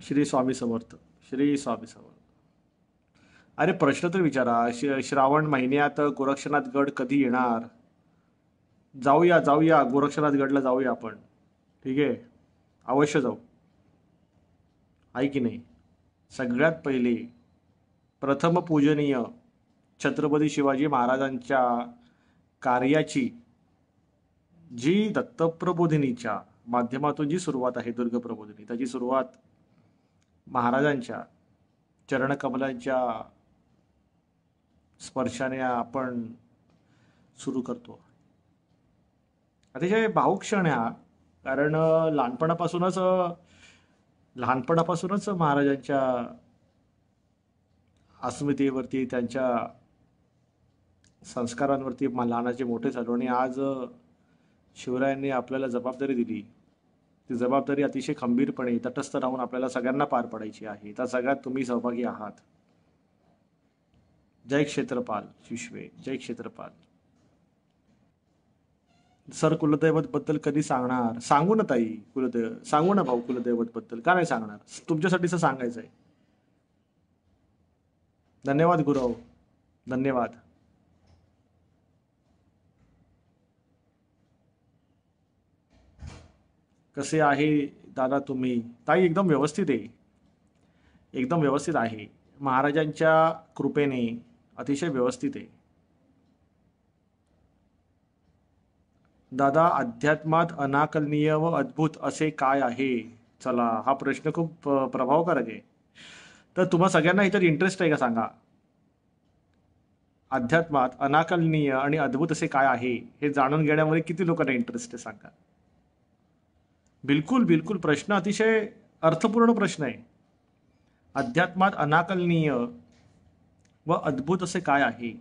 श्री स्वामी समर्थ. श्री स्वामी समर्थ. अरे प्रश्न तर विचारा. श्रावण महिन्यात गोरक्षनाथ गड कधी येणार? जाऊया जाऊया, गोरक्षनाथ गडला जाऊया आपण. ठीक आहे, अवश्य जाऊ. आहे की नाही? सगळ्यात पहिले प्रथम पूजनीय छत्रपती शिवाजी महाराजांच्या कार्याची जी दत्तप्रबोधिनीच्या माध्यमातून जी सुरुवात आहे, दुर्गप्रबोधिनी, त्याची सुरुवात महाराजांच्या चरणकमलांच्या स्पर्शाने आपण सुरू करतो. अतिशय भावूक क्षण आहे हा. कारण लहानपणापासूनच महाराजांच्या अस्मितेवरती, त्यांच्या संस्कारांवरती लहानाचे मोठे झालो, आणि आज शिवरायांनी आपल्याला जबाबदारी दिली. ती जबाबदारी अतिशय खंबीरपणे तटस्थ राहून आपल्याला सगळ्यांना पार पाडायची आहे. त्या सगळ्यात तुम्ही सहभागी आहात. जय क्षेत्रपाल शिशवे, जय क्षेत्रपाल. सर, कुलदैवत बद्दल कधी सांगणार? सांगू ना ताई. सांगू ना भाऊ, कुलदैवत बद्दल का नाही सांगणार? तुमच्यासाठीच सांगायचं आहे. धन्यवाद गुरव, धन्यवाद. कसे आहे दादा तुम्ही? ताई एकदम व्यवस्थित आहे, एकदम व्यवस्थित आहे. महाराजांच्या कृपेने अतिशय व्यवस्थित आहे. दादा, अध्यात्मात अनाकलनीय व अद्भुत असे काय आहे? चला, हा प्रश्न खूप प्रभावकारक आहे. तर तुम्हा सगळ्यांना ह्याच्यात इंटरेस्ट आहे का सांगा? अध्यात्मात अनाकलनीय आणि अद्भुत असे काय आहे हे जाणून घेण्यामध्ये किती लोकांना इंटरेस्ट आहे सांगा? बिलकुल बिलकुल, प्रश्न अतिशय अर्थपूर्ण प्रश्न आहे. अध्यात्मात अनाकलनीय व अद्भुत असे काय आहे?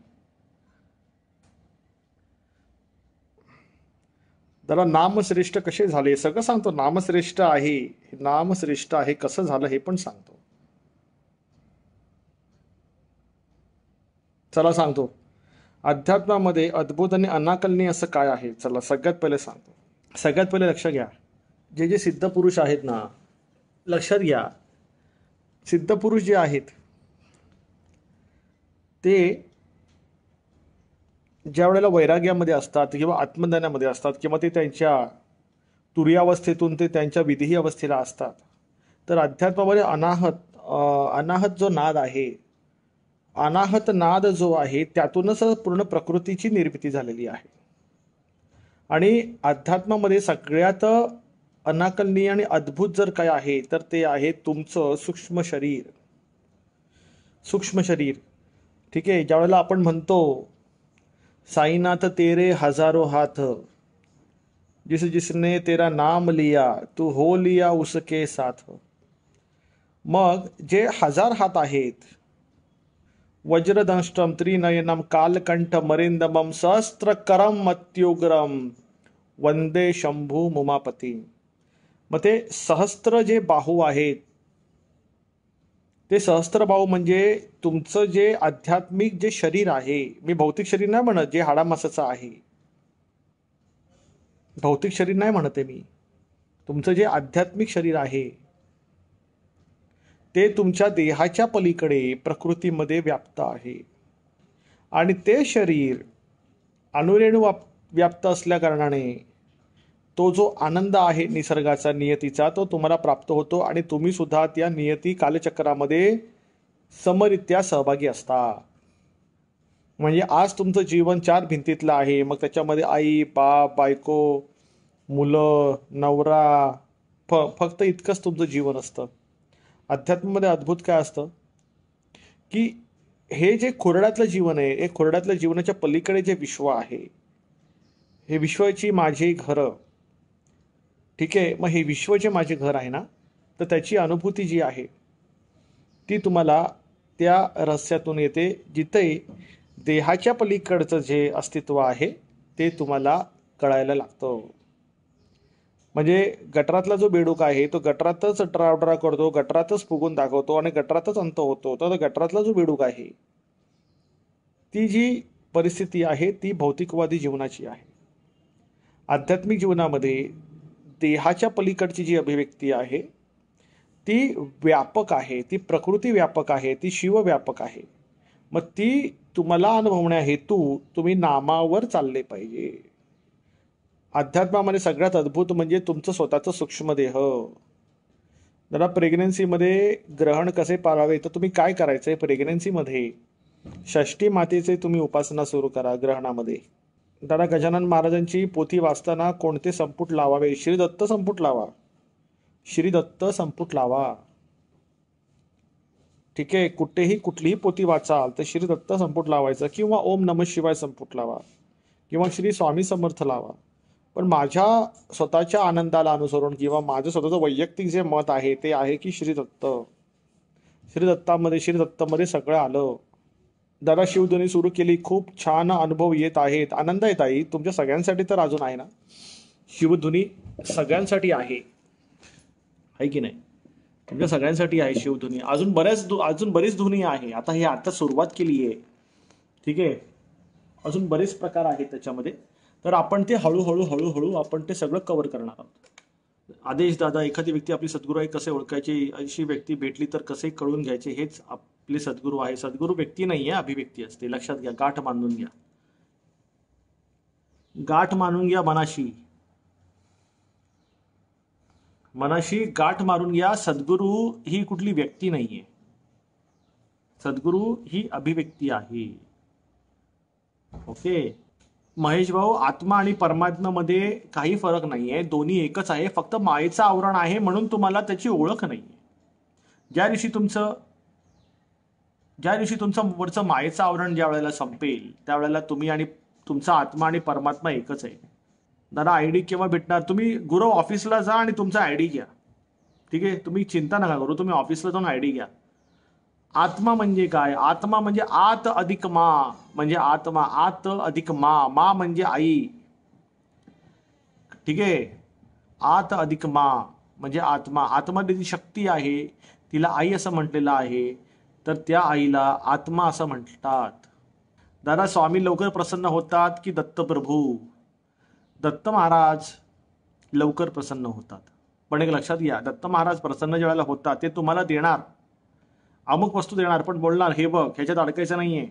त्याला नामश्रेष्ठ कसे झाले सगळं सांगतो. नामश्रेष्ठ आहे कसं झालं हे पण सांगतो. चला सांगतो. अध्यात्मामध्ये अद्भुत आणि अनाकलनीय असं काय आहे? चला सगळ्यात पहिले सांगतो. सगळ्यात पहिले लक्ष घ्या, जे जे सिद्ध पुरुष आहेत ना, लक्षात घ्या, सिद्ध पुरुष जे आहेत ते ज्या वेळेला वैराग्यामध्ये असतात किंवा आत्मज्ञानामध्ये असतात, किंवा ते त्यांच्या तुर्यावस्थेतून ते त्यांच्या विदेही अवस्थेला असतात, तर अध्यात्मामध्ये अनाहत जो नाद आहे, अनाहत नाद जो आहे, त्यातूनच पूर्ण प्रकृतीची निर्मिती झालेली आहे. आणि अध्यात्मामध्ये सगळ्यात अनाकलनीय आणि अद्भुत जर काय आहे तर ते आहे तुमचं सूक्ष्म शरीर. सूक्ष्म शरीर, ठीक आहे. ज्यावेळेला आपण म्हणतो साईनाथ तेरे हजारो हाथ, जिस जिसने तेरा नाम लिया तू हो लिया उसके साथ. मग जे हजार हात आहेत, वज्रदंष्टम त्रिनयनम कालकंठ मरिंदमम सहस्त्रकरम मत्युग्रम वंदे शंभू मुमापती. मग ते सहस्त्र जे बाहू आहेत, ते सहस्त्र बाहू म्हणजे तुमचं जे आध्यात्मिक जे शरीर आहे, मी भौतिक शरीर नाही म्हणत, जे हाडामासाचं आहे, भौतिक शरीर नाही म्हणते मी. तुमचं जे आध्यात्मिक शरीर आहे ते तुमच्या देहाच्या पलीकडे प्रकृतीमध्ये व्याप्त आहे. आणि ते शरीर अणुरेणू व्याप्त असल्या कारणाने तो जो आनंद आहे निसर्गाचा, नियतीचा, तो तुम्हाला प्राप्त होतो. आणि तुम्ही सुद्धा त्या नियती कालचक्रामध्ये समरित्या सहभागी असता. म्हणजे आज तुमचं जीवन चार भिंतीतलं आहे, मग त्याच्यामध्ये आई, बाप, बायको, मुलं, नवरा, फक्त इतकंच तुमचं जीवन असतं. अध्यात्मामध्ये अद्भुत काय असतं की हे जे खोरड्यातलं जीवन आहे, हे खोरड्यातल्या जीवनाच्या पलीकडे जे विश्व आहे, हे विश्वाची माझी घरं, ठीक आहे. मग हे विश्व जे माझे घर आहे ना, तर त्याची अनुभूती जी आहे ती तुम्हाला त्या रहस्यातून येते, जिथे देहाच्या पलीकडचं जे अस्तित्व आहे ते तुम्हाला कळायला लागतं. म्हणजे गटरातला जो बेडूक आहे तो गटरातच ड्रावड्रा करतो, गटरातच फुगून दाखवतो आणि गटरातच अंत होतो. तर गटरातला जो बेडूक आहे, ती जी परिस्थिती आहे ती भौतिकवादी जीवनाची आहे. आध्यात्मिक जीवनामध्ये देहाच्या पलीकडची जी अभिव्यक्ती आहे ती व्यापक आहे, ती प्रकृती व्यापक आहे, ती शिवव्यापक आहे. मग ती तुम्हाला अनुभवण्या हेतू तुम्ही नामावर चालले पाहिजे. अध्यात्मामध्ये सगळ्यात अद्भुत म्हणजे तुमचं स्वतःचं सूक्ष्मदेह. जरा प्रेग्नन्सीमध्ये ग्रहण कसे पाळावे तर तुम्ही काय करायचंय, प्रेग्नन्सीमध्ये षष्ठी मातेचे तुम्ही उपासना सुरू करा ग्रहणामध्ये. दादा गजानन महाराजांची पोथी वाचताना कोणते संपुट लावावे? श्री दत्त संपुट लावा, श्री दत्त संपुट लावा. ठीक आहे, कुठलीही पोथी वाचाल तर श्री दत्त संपुट लावायचं, किंवा ओम नमः शिवाय संपुट लावा, किंवा श्री स्वामी समर्थ लावा. पण माझ्या स्वतःच्या आनंदाला अनुसरून किंवा माझं स्वतःचं वैयक्तिक जे मत आहे ते आहे की श्री दत्तामध्ये सगळं आलं. दादा शिवध्वनी सुरू केली, खूप छान अनुभव येत आहेत, आनंद येत आहे. तुमच्या सगळ्यांसाठी तर अजून आहे ना, शिवध्वनी सगळ्यांसाठी आहे की नाही? तुमच्या सगळ्यांसाठी आहे शिवध्वनी. अजून बरीच ध्वनी आहे. आता सुरुवात केली आहे. ठीक आहे, अजून बरेच प्रकार आहेत त्याच्यामध्ये. तर आपण ते हळूहळू आपण ते सगळं कव्हर करणार आहोत. आदेश दादा, एखादी व्यक्ती आपली सद्गुरू आहे कसे ओळखायचे, अशी व्यक्ती भेटली तर कसे कळून घ्यायचे, हेच आपले सद्गुरू आहे. सद्गुरू व्यक्ती नाहीये, अभिव्यक्ती असते. लक्षात घ्या, गाठ बांधून घ्या, गाठ मानून घ्या मनाशी गाठ मारून घ्या. सद्गुरू ही कुठली व्यक्ती नाहीये, सद्गुरू ही अभिव्यक्ती आहे. ओके महेश भाऊ, आत्मा आणि परमात्म्यामध्ये काही फरक नाहीये, दोन्ही एकच आहे. फक्त मायेचं आवरण आहे म्हणून तुम्हाला त्याची ओळख नाहीये. ज्या दिवशी तुमचं वरचं मायेचं आवरण ज्या वेळेला संपेल त्यावेळेला तुम्ही आणि तुमचा आत्मा आणि परमात्मा एकच आहे. दादा आयडी केव्हा भेटणार? तुम्ही गुरु ऑफिसला जा आणि तुमचा आयडी घ्या. ठीक आहे, तुम्ही चिंता नका करू, तुम्ही ऑफिसला जाऊन आयडी घ्या. आत्मा म्हणजे काय? आत्मा म्हणजे आत अधिक मा, म्हणजे आत्मा. आत अधिक मा म्हणजे आई. ठीक आहे, आत अधिक मा म्हणजे आत्मा. आत्मामध्ये जी शक्ती आहे तिला आई असं म्हटलेलं आहे, तर त्या आईला आत्मा असं म्हणतात. दादा स्वामी लवकर प्रसन्न होतात की दत्तप्रभू? दत्त महाराज लवकर प्रसन्न होतात. पण एक लक्षात घ्या, दत्त महाराज प्रसन्न ज्यावेळेला होतात ते तुम्हाला देणार, अमुक वस्तू देणार, पण बोलणार हे बघ ह्याच्यात अडकायचं नाहीये,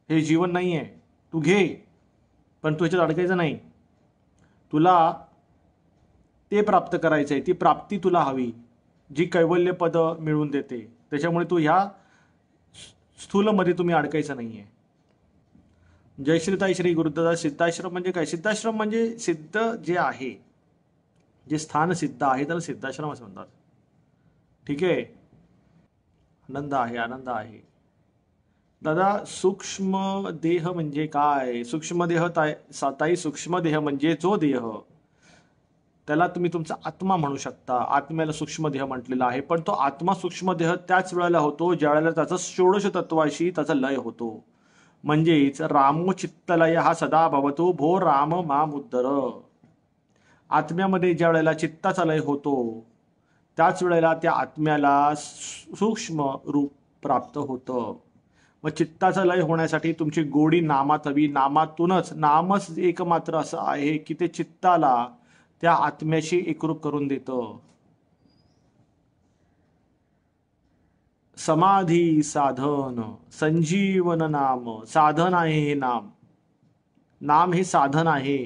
हे जीवन नाहीये, तू घे पण तू ह्याच्यात अडकायचं नाही. तुला ते प्राप्त करायचंय, ती प्राप्ती तुला हवी जी कैवल्य पद मिळवून देते. त्याच्यामुळे तू ह्या स्थूलमध्ये तुम्ही अडकायचं नाहीये. जय श्रीताई श्री गुरुदादा. सिद्धाश्रम म्हणजे काय? सिद्धाश्रम म्हणजे सिद्ध जे आहे, जे स्थान सिद्ध आहे त्याला सिद्धाश्रम असं म्हणतात. ठीक आहे, आनंद आहे. दादा सूक्ष्म देह म्हणजे काय? सूक्ष्म देह ताई सूक्ष्म देह म्हणजे जो देह, त्याला तुम्ही तुमचा आत्मा म्हणू शकता. आत्म्याला सूक्ष्म देह म्हटलेला आहे, पण तो आत्मा सूक्ष्म देह त्याच वेळेला होतो ज्या वेळेला त्याचा षोडश तत्वाशी त्याचा लय होतो. म्हणजेच रामो चित्तलय हा सदा भवतो भो राम मामुद्दर. आत्म्यामध्ये ज्या वेळेला चित्ताचा लय होतो त्याच वेळेला त्या आत्म्याला सूक्ष्म रूप प्राप्त होतं. मग चित्ताचा लय होण्यासाठी तुमची गोडी नामात हवी. नामातूनच, नामच एकमात्र असं आहे की ते चित्ताला त्या आत्म्याशी एकरूप करून देतं. समाधी साधन संजीवन नाम, साधन आहे हे नाम. नाम हे साधन आहे.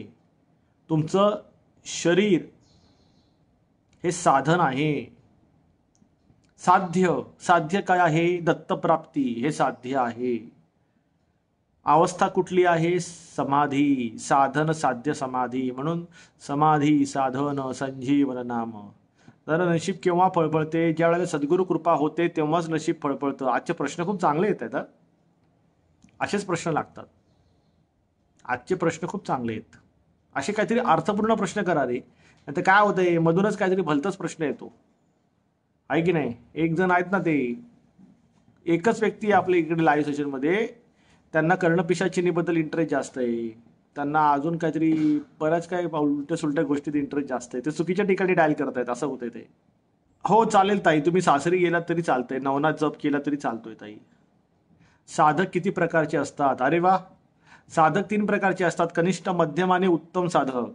तुमचं शरीर हे साधन आहे. साध्य काय आहे? दत्तप्राप्ती हे साध्य आहे. अवस्था कुठली आहे? समाधी. साधन साध्य समाधी, म्हणून समाधी साधन संजीवन नाम. तर नशीब केव्हा फळफळते? ज्या वेळेला सद्गुरू कृपा होते तेव्हाच नशीब फळफळतं. आजचे प्रश्न खूप चांगले येत आहेत. असेच प्रश्न लागतात. आजचे प्रश्न खूप चांगले आहेत. असे काहीतरी अर्थपूर्ण प्रश्न करा रे. आता काय होतंय, मधूनच काहीतरी भलतच प्रश्न येतो आहे की नाही. एक जण आहेत ना, ते एकच व्यक्ती आपल्या इकडे लाईव्ह सेशनमध्ये, त्यांना कर्णपिशाचिनीबद्दल इंटरेस्ट जास्त आहे. त्यांना अजून काहीतरी बऱ्याच काही उलट्या सुलट्या गोष्टीत इंटरेस्ट जास्त आहे. ते चुकीच्या ठिकाणी डायल करतायत, असं होतंय ते. हो चालेल ताई, तुम्ही सासरी गेलात तरी चालतंय, नवनाथ जप केला तरी चालतोय ताई. साधक किती प्रकारचे असतात? अरे वा, साधक 3 प्रकारचे असतात: कनिष्ठ, मध्यम आणि उत्तम साधक.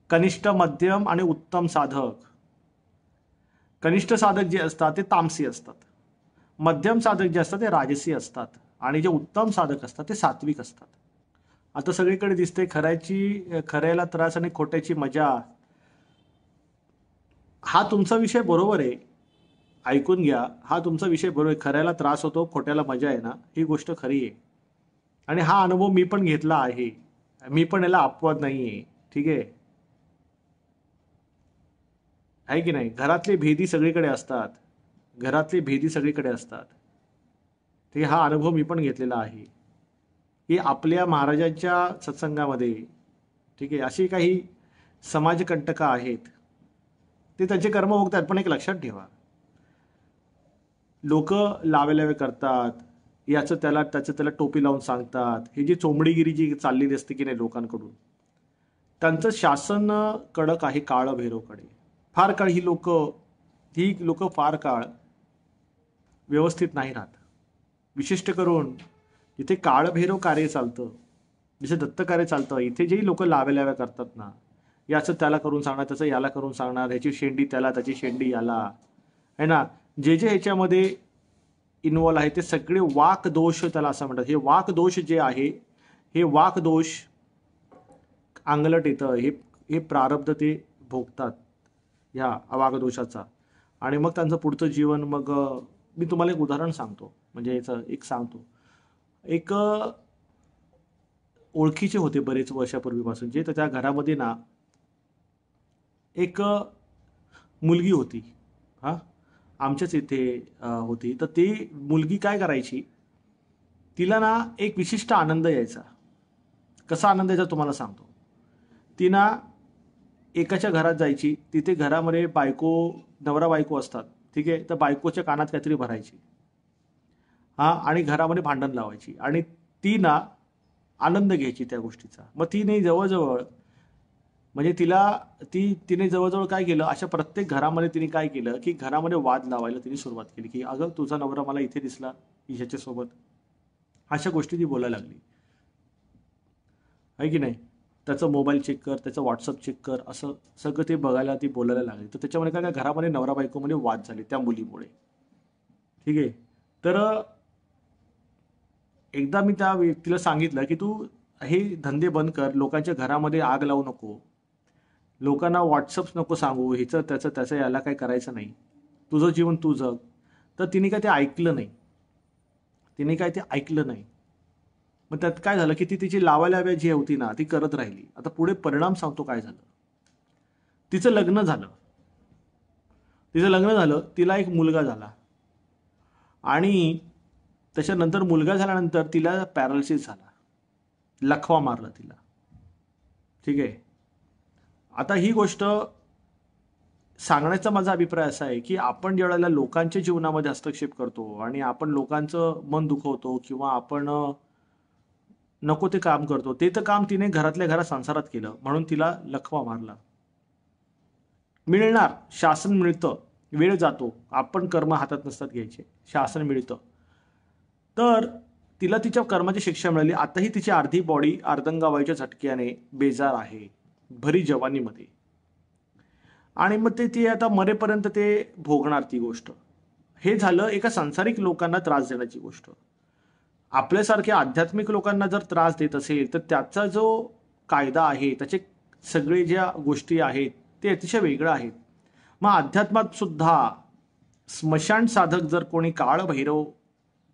कनिष्ठ, मध्यम आणि उत्तम साधक. कनिष्ठ साधक जे असतात ते तामसी असतात, मध्यम साधक जे असतात ते राजसी असतात, आणि जे उत्तम साधक असतात ते सात्विक असतात. आता सगळीकडे दिसते खऱ्याला त्रास आणि खोट्याची मजा. हा तुमचा विषय बरोबर आहे, ऐकून घ्या. हा तुमचा विषय बरोबर आहे, खऱ्याला त्रास होतो, खोट्याला मजा आहे ना, ही गोष्ट खरी आहे. आणि हा अनुभव मी पण घेतला आहे. मी पण याला अपवाद नाही आहे. ठीक आहे की नाही? घरातले भेदी सगळीकडे असतात. घरातले भेदी सगळीकडे असतात. ते हा अनुभव मी पण घेतलेला आहे की आपल्या महाराजांच्या सत्संगामध्ये, ठीक आहे, अशी काही समाजकंटक आहेत. ते त्यांचे कर्म भोगतात, पण एक लक्षात ठेवा, लोक लावे करतात, याचं त्याला टोपी लावून सांगतात. ही जी चोंबडीगिरी जी चाललेली असते की नाही लोकांकडून, त्यांचं शासन कडक आहे काळभैरवकडे. फार काळ ही लोक फार काळ व्यवस्थित नाही राहत. विशिष्ट करून जिथे काळभैरव कार्य चालतं, जिथे दत्त कार्य चालतं, इथे जे लोक लाव्या करतात ना, याचं त्याला करून सांगणार, त्याचं याला करून सांगणार, ह्याची शेंडी त्याला, त्याची शेंडी याला, है ना. जे ह्याच्यामध्ये इन्वॉल्व आहे ते सगळे वाक दोष त्याला असं म्हणतात. हे वाक दोष जे आहे, हे वाक दोष अंगलट येतं, हे हे प्रारब्ध ते भोगतात ह्या वागदोषाचा. आणि मग त्यांचं पुढचं जीवन, मग मी तुम्हाला एक उदाहरण सांगतो, म्हणजे याचं एक सांगतो. एक ओळखीचे होते बरेच वर्षापूर्वीपासून, जे त्या घरामध्ये ना एक मुलगी होती. हां, आमच्याच इथे होती. तर ती मुलगी काय करायची, तिला ना एक विशिष्ट आनंद यायचा. कसा आनंद यायचा तुम्हाला सांगतो. ती ना एकाच्या घरात जायची, तिथे घरामध्ये नवरा बायको असतात, ठीक आहे. तर बायकोच्या कानात काहीतरी भरायची, हां, आणि घरामध्ये भांडण लावायची, आणि ती ना आनंद घ्यायची त्या गोष्टीचा. मग तिने जवळजवळ, म्हणजे तिने जवळजवळ काय केलं, अशा प्रत्येक घरामध्ये तिने काय केलं की घरामध्ये वाद लावायला तिने सुरुवात केली, की अगं तुझा नवरा मला इथे दिसला ह्याच्यासोबत, अशा गोष्टी ती बोलायला लागली, आहे की नाही. त्याचं मोबाईल चेक कर, त्याचं व्हॉट्सअप चेक कर, असं सगळं ते बघायला ती बोलायला लागली. तर त्याच्यामुळे काय काय घरामध्ये नवरा बायकोमध्ये वाद झाले त्या मुलीमुळे. ठीक आहे. तर एकदा मी त्या व्यक्तीला सांगितलं की तू हे धंदे बंद कर, लोकांच्या घरामध्ये आग लावू नको, लोकांना व्हॉट्सअप नको सांगू, ह्याचं त्याचं याला काय करायचं नाही, तुझं जीवन तू जग. तर तिने काय ते ऐकलं नाही. मग त्यात काय झालं की ती तिची लावालाव्या जी होती ना ती करत राहिली. आता पुढे परिणाम सांगतो काय झालं. तिचं लग्न झालं, तिला एक मुलगा झाला, आणि त्याच्यानंतर मुलगा झाल्यानंतर तिला पॅरालिसिस झाला, लखवा मारला तिला. ठीक आहे. आता ही गोष्ट सांगण्याचा माझा अभिप्राय असा आहे की आपण ज्या वेळेला लोकांच्या जीवनामध्ये हस्तक्षेप करतो आणि आपण लोकांचं मन दुखवतो, किंवा आपण नको ते काम करतो, ते तर काम तिने घरातल्या घरात संसारात केलं, म्हणून तिला लखवा मारला. मिळणार, शासन मिळतं, वेळ जातो, आपण कर्म हातात नसतात घ्यायचे, शासन मिळतं. तर तिला तिच्या कर्माची शिक्षा मिळाली. आताही तिची अर्धी बॉडी अर्धंगावायूच्या झटक्याने बेजार आहे, भरी जवानीमध्ये. आणि मग ती आता मरेपर्यंत ते भोगणार ती गोष्ट. हे झालं एका सांसारिक लोकांना त्रास देण्याची गोष्ट. आपल्यासारख्या आध्यात्मिक लोकांना जर त्रास देत असेल तर त्याचा जो कायदा आहे, त्याचे सगळे ज्या गोष्टी आहेत ते अतिशय वेगळं आहेत. मग अध्यात्मात सुद्धा स्मशान साधक जर कोणी काळभैरव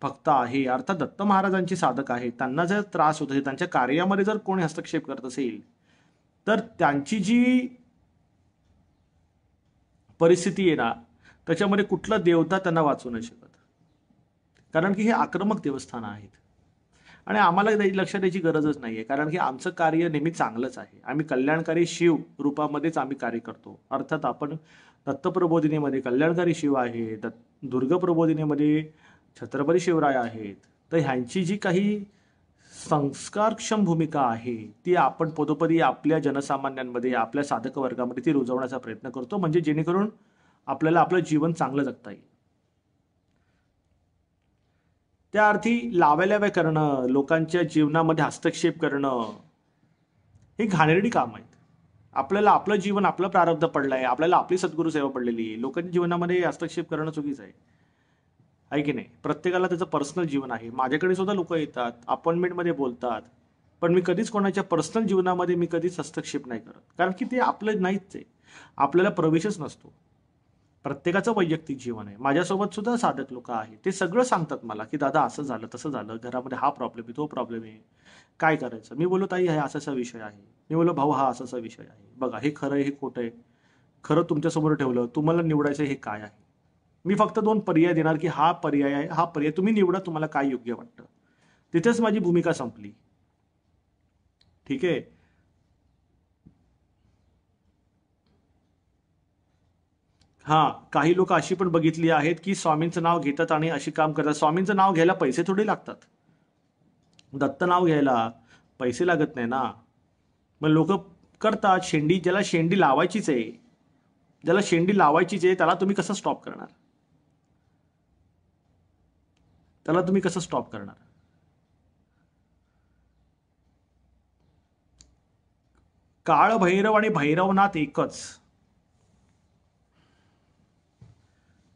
भक्त आहे, अर्थात दत्त महाराजांचे साधक आहेत, त्यांना जर त्रास होत असेल, त्यांच्या कार्यामध्ये जर कोणी हस्तक्षेप करत असेल, तर त्यांची जी परिस्थिती आहे ना, त्याच्यामध्ये कुठला देवता त्यांना वाचवू नाही शकत, कारण की हे आक्रमक देवस्थान आहेत. आणि आम्हाला लक्षात द्यायची गरजच नाही आहे, कारण की आमचं कार्य नेहमी चांगलंच आहे. आम्ही कल्याणकारी शिव रूपामध्येच आम्ही कार्य करतो. अर्थात आपण दत्तप्रबोधिनीमध्ये कल्याणकारी शिव आहे, दुर्गप्रबोधिनीमध्ये छत्रपती शिवराय आहेत. तर ह्यांची जी काही संस्कारक्षम भूमिका आहे ती आपण पदोपदी आपल्या जनसामान्यांमध्ये, आपल्या साधक वर्गामध्ये ती रुजवण्याचा प्रयत्न करतो, म्हणजे जेणेकरून आपल्याला आपलं जीवन चांगलं जगता येईल. त्या अर्थी लाव्या करणं, लोकांच्या जीवनामध्ये हस्तक्षेप करणं, हे घाणेरडी काम आहेत. आपल्याला आपलं जीवन, आपलं प्रारब्ध पडलंय, आपल्याला आपली सद्गुरू सेवा पडलेली आहे. लोकांच्या जीवनामध्ये हस्तक्षेप करणं चुकीचं आहे की नाही? प्रत्येकाला त्याचं पर्सनल जीवन आहे. माझ्याकडे सुद्धा लोक येतात, अपॉइंटमेंटमध्ये बोलतात, पण मी कधीच कोणाच्या पर्सनल जीवनामध्ये मी कधीच हस्तक्षेप नाही करत, कारण की ते आपलं नाहीच आहे. आपल्याला प्रवेशच नसतो. प्रत्येकाचं वैयक्तिक जीवन आहे. माझ्यासोबत सुद्धा साधक लोक आहेत, ते सगळं सांगतात मला की दादा असं झालं, तसं झालं, घरामध्ये हा प्रॉब्लेम आहे, तो प्रॉब्लेम आहे, काय करायचं. मी बोललो ताई हा असा विषय आहे. मी बोललो भाऊ हा असा विषय आहे, बघा हे खरं आहे, हे खोटं आहे. खरं तुमच्यासमोर ठेवलं, तुम्हाला निवडायचं हे काय आहे. मी फक्त 2 पर्याय देणार की हा पर्याय आहे, हा पर्याय तुम्ही निवडा, तुम्हाला काय योग्य वाटतं. तिथेच माझी भूमिका संपली. ठीक आहे. हा, काही लोक अशी पण बघितली आहेत की स्वामींचं नाव घेतात आणि अशी काम करतात. स्वामींचं नाव घ्यायला पैसे थोडे लागतात. दत्त नाव घ्यायला पैसे लागत नाही ना. मग लोक करतात. ज्याला शेंडी लावायचीच आहे, त्याला तुम्ही कसं स्टॉप करणार? काळ भैरव आणि भैरवनाथ एकच.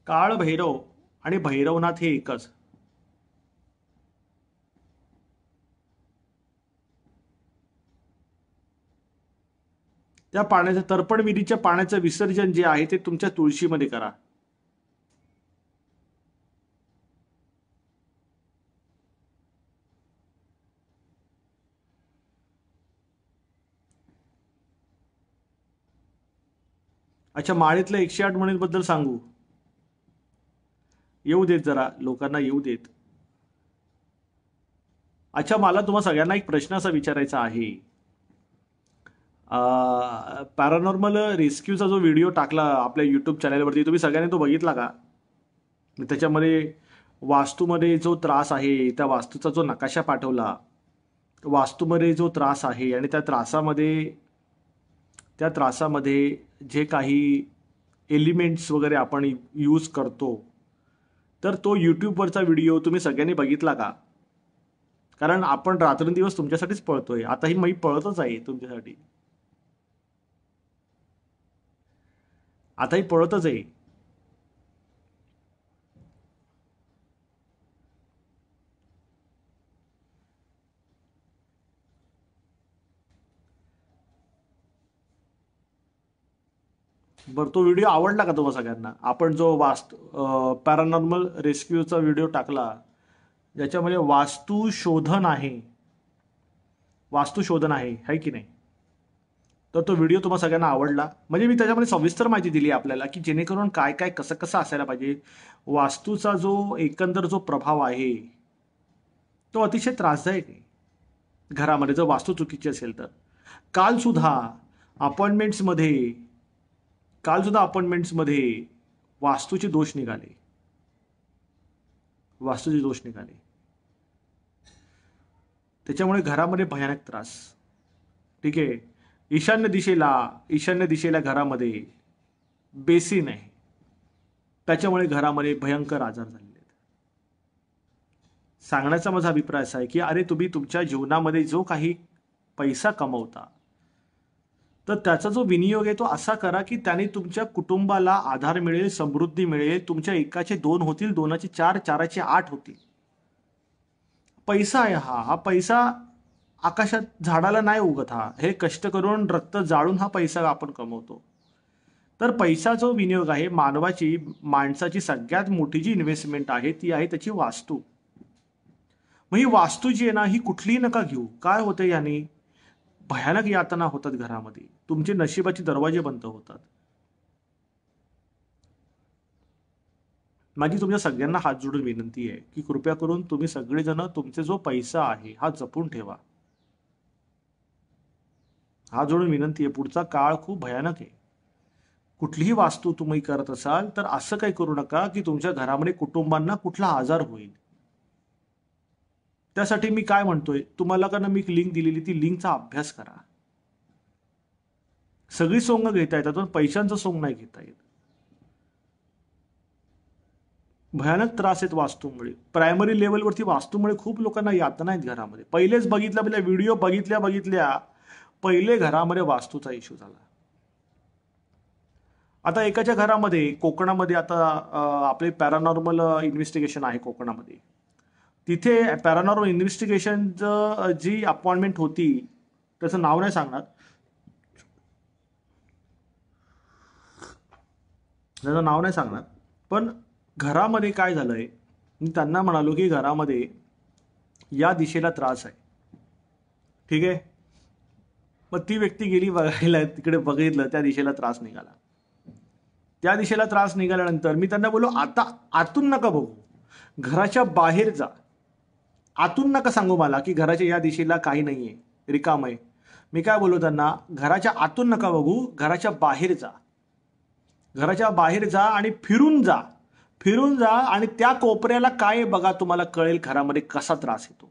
काळ भैरव आणि भैरवनाथ हे एकच. त्या पाण्याचं, तर्पण विधीच्या पाण्याचं विसर्जन जे आहे ते तुमच्या तुळशीमध्ये करा. अच्छा, माळेतल्या 108 म्हणींबद्दल सांगू? येऊ देत, जरा लोकांना येऊ देत. अच्छा, मला तुम्हा सगळ्यांना एक प्रश्न असा विचारायचा आहे. पॅरानॉर्मल रेस्क्यूचा जो व्हिडिओ टाकला आपल्या यूट्यूब चॅनलवरती, तुम्ही सगळ्यांनी तो बघितला का? त्याच्यामध्ये वास्तूमध्ये जो त्रास आहे, त्या वास्तूचा जो नकाशा पाठवला, वास्तूमध्ये जो त्रास आहे आणि त्या त्रासामध्ये जे काही एलिमेंट्स वगैरे आपण यूज करतो, तर तो यूट्यूबवरचा व्हिडिओ तुम्ही सगळ्यांनी बघितला का? कारण आपण रात्रंदिवस तुमच्यासाठीच पळतोय. आताही मी पळतच आहे तुमच्यासाठी, आताही पळतच आहे. बरं, तो व्हिडिओ आवडला का तुम्हाला सगळ्यांना? आपण जो पॅरानॉर्मल रेस्क्यूचा व्हिडिओ टाकला, ज्याच्यामध्ये वास्तुशोधन आहे की नाही? तर तो व्हिडिओ तुम्हाला सगळ्यांना आवडला. म्हणजे मी त्याच्यामध्ये सविस्तर माहिती दिली आपल्याला की जेणेकरून काय काय कसं कसं असायला पाहिजे. वास्तूचा जो एकंदर जो प्रभाव आहे तो अतिशय त्रासदायक आहे घरामध्ये, जर वास्तू चुकीची असेल तर. काल सुद्धा अपॉइंटमेंट्समध्ये वास्तूचे दोष निघाले. त्याच्यामुळे घरामध्ये भयानक त्रास. ठीक आहे. ईशान्य दिशेला घरामध्ये बेसिन आहे, त्याच्यामुळे घरामध्ये भयंकर आजार झालेले आहेत. सांगण्याचा माझा अभिप्राय असा आहे की अरे, तुम्ही तुमच्या जीवनामध्ये जो काही पैसा कमवता, तर त्याचा जो विनियोग आहे तो असा करा की त्याने तुमच्या कुटुंबाला आधार मिळेल, समृद्धी मिळेल. तुमच्या एकाचे 2 होतील, 2चे 4, 4चे 8 होतील. पैसा आहे हा पैसा आकाशात झाडाला नाही उगत. हे कष्ट करून, रक्त जाळून हा पैसा आपण कमवतो. तर पैसा जो विनियोग आहे, माणसाची सगळ्यात मोठी जी इन्व्हेस्टमेंट आहे ती आहे त्याची वास्तू. मग ही वास्तू जी आहे ना, ही कुठलीही नका घेऊ. काय होतं याने? भयानक यातना होतात घरामध्ये, तुमचे नशिबाचे दरवाजे बंद होतात. माझी तुमच्या सगळ्यांना हात जोडून विनंती आहे की कृपया करून तुम्ही सगळेजण तुमचे जो पैसा आहे हा जपून ठेवा. हात जोडून विनंती आहे. पुढचा काळ खूप भयानक आहे. कुठलीही वास्तू तुम्ही करत असाल तर असं काही करू नका की तुमच्या घरामध्ये कुटुंबांना कुठला आजार होईल. त्यासाठी मी काय म्हणतोय, तुम्हाला का ना मी लिंक दिलेली, ती लिंकचा अभ्यास करा. सगळी सोंग घेता येतात पण पैशांचं सोंग नाही घेता येत. भयानक त्रास आहेत वास्तूमुळे. प्रायमरी लेवलवरती वास्तूमुळे खूप लोकांना यातना आहेत घरामध्ये. पहिलेच व्हिडिओ बघितल्या पहिले घरामध्ये वास्तूचा इश्यू झाला. आता एकाच्या घरामध्ये कोकणामध्ये आता आपले पॅरानॉर्मल इन्व्हेस्टिगेशन आहे कोकणामध्ये. तिथे पॅरानॉर्मल इन्व्हेस्टिगेशनचं जी अपॉइंटमेंट होती, त्याचं नाव नाही सांगणार, त्याचं नाव नाही सांगणार, पण घरामध्ये काय झालंय, मी त्यांना म्हणालो की घरामध्ये या दिशेला त्रास आहे. ठीक आहे. मग ती व्यक्ती गेली बघायला, तिकडे बघितलं, त्या दिशेला त्रास निघाला. त्या दिशेला त्रास निघाल्यानंतर मी त्यांना बोललो, आता आतून नका बघू, घराच्या बाहेर जा. आतून नका सांगू मला की घराच्या या दिशेला काही नाहीये, रिकाम आहे. मी काय बोललो त्यांना, घराच्या आतून नका बघू, घराच्या बाहेर जा. घराच्या बाहेर जा आणि फिरून जा. फिरून जा आणि त्या कोपऱ्याला काय बघा, तुम्हाला कळेल घरामध्ये कसा त्रास येतो.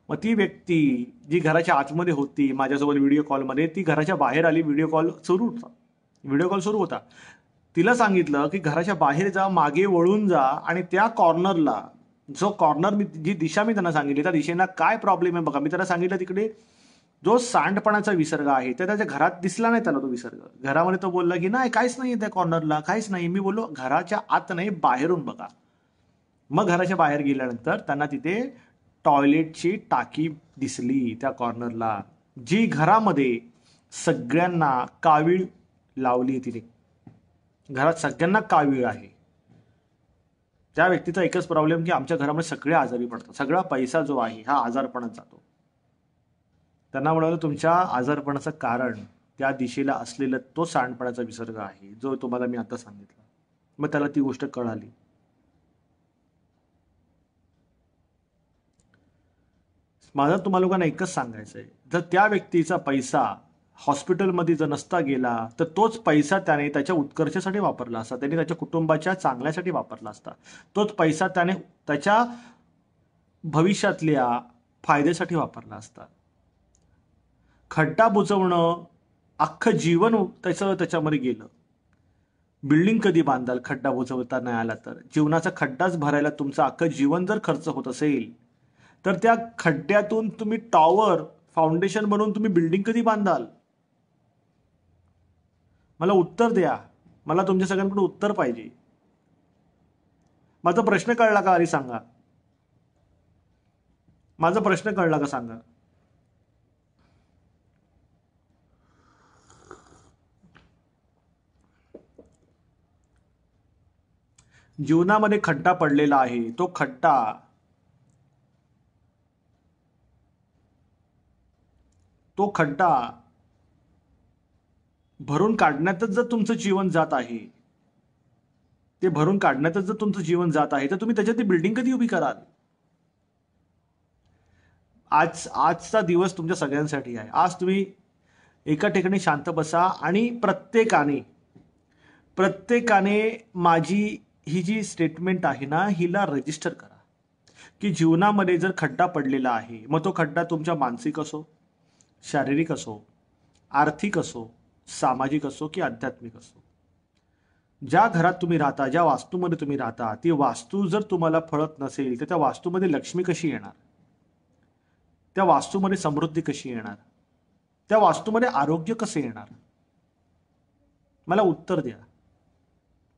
मग ती व्यक्ती जी घराच्या आतमध्ये होती माझ्यासोबत व्हिडिओ कॉलमध्ये, ती घराच्या बाहेर आली. व्हिडिओ कॉल सुरू होता. तिला सांगितलं की घराच्या बाहेर जा, मागे वळून जा आणि त्या कॉर्नरला, जो कॉर्नर जी दिशा मी त्यांना सांगितली, त्या दिशेला काय प्रॉब्लेम आहे बघा. मी त्यांना सांगितलं तिकडे जो सांडपणाचा विसर्ग आहे तर त्याच्या घरात दिसला नाही त्याला तो विसर्ग. घरामध्ये तो बोलला की नाही, काहीच नाही त्या कॉर्नरला, काहीच नाही. मी बोललो घराच्या आत नाही, बाहेरून बघा. मग घराच्या बाहेर गेल्यानंतर त्यांना तिथे टॉयलेटची टाकी दिसली त्या कॉर्नरला, जी घरामध्ये सगळ्यांना कावीळ लावली तिने. घरात सगळ्यांना कावीळ आहे. त्या व्यक्तीचा एकच प्रॉब्लेम की आमच्या घरामध्ये सगळे आजारी पडतात, सगळा पैसा जो आहे हा आजारपणात जातो. त्यांना म्हणालं तुमच्या आजारपणाचं कारण त्या दिशेला असलेला तो सांडपणाचा विसर्ग आहे, जो तुम्हाला मी आता सांगितला. मग त्याला ती गोष्ट कळाली. माझं तुम्हाला लोकांना एकच सांगायचं आहे, जर त्या व्यक्तीचा पैसा हॉस्पिटलमध्ये जर नसता गेला तर तोच पैसा त्याने त्याच्या उत्कर्षासाठी वापरला असता, त्याने त्याच्या कुटुंबाच्या चांगल्यासाठी वापरला असता. तोच पैसा त्याने त्याच्या भविष्यातल्या फायद्यासाठी वापरला असता. खड्डा बुजवणं अख्खं जीवन त्याच्यामध्ये गेलं. बिल्डिंग कधी बांधाल खड्डा बुजवता नाही आला तर? जीवनाचा खड्डाच भरायला तुमचं अख्खं जीवन जर खर्च होत असेल तर त्या खड्ड्यातून तुम्ही टॉवर फाउंडेशन बनवून तुम्ही बिल्डिंग कधी बांधाल? मला उत्तर द्या. मला तुमच्या सगळ्यांकडून उत्तर पाहिजे. माझा प्रश्न कळला का? अरे सांगा, माझा प्रश्न कळला का सांगा. जीवनामध्ये खड्डा पडलेला आहे, तो खड्डा भरून काढण्यातच जर तुमचं जीवन जात आहे, ते भरून काढण्यातच जर तुमचं जीवन जात आहे तर तुम्ही त्याच्यात बिल्डिंग कधी उभी कराल? आजचा दिवस तुमच्या सगळ्यांसाठी आहे. आज तुम्ही एका ठिकाणी शांत बसा आणि प्रत्येकाने माझी ही जी स्टेटमेंट आहे ना, हिला रजिस्टर करा की जीवनामध्ये जर खड्डा पडलेला आहे, मग तो खड्डा तुमच्या मानसिक असो, शारीरिक असो, आर्थिक असो, सामाजिक असो की आध्यात्मिक असो, ज्या घरात तुम्ही राहता, ज्या वास्तूमध्ये तुम्ही राहता, ती वास्तू जर तुम्हाला फळत नसेल तर त्या वास्तूमध्ये लक्ष्मी कशी येणार? त्या वास्तूमध्ये समृद्धी कशी येणार? त्या वास्तूमध्ये आरोग्य कसे येणार? मला उत्तर द्या.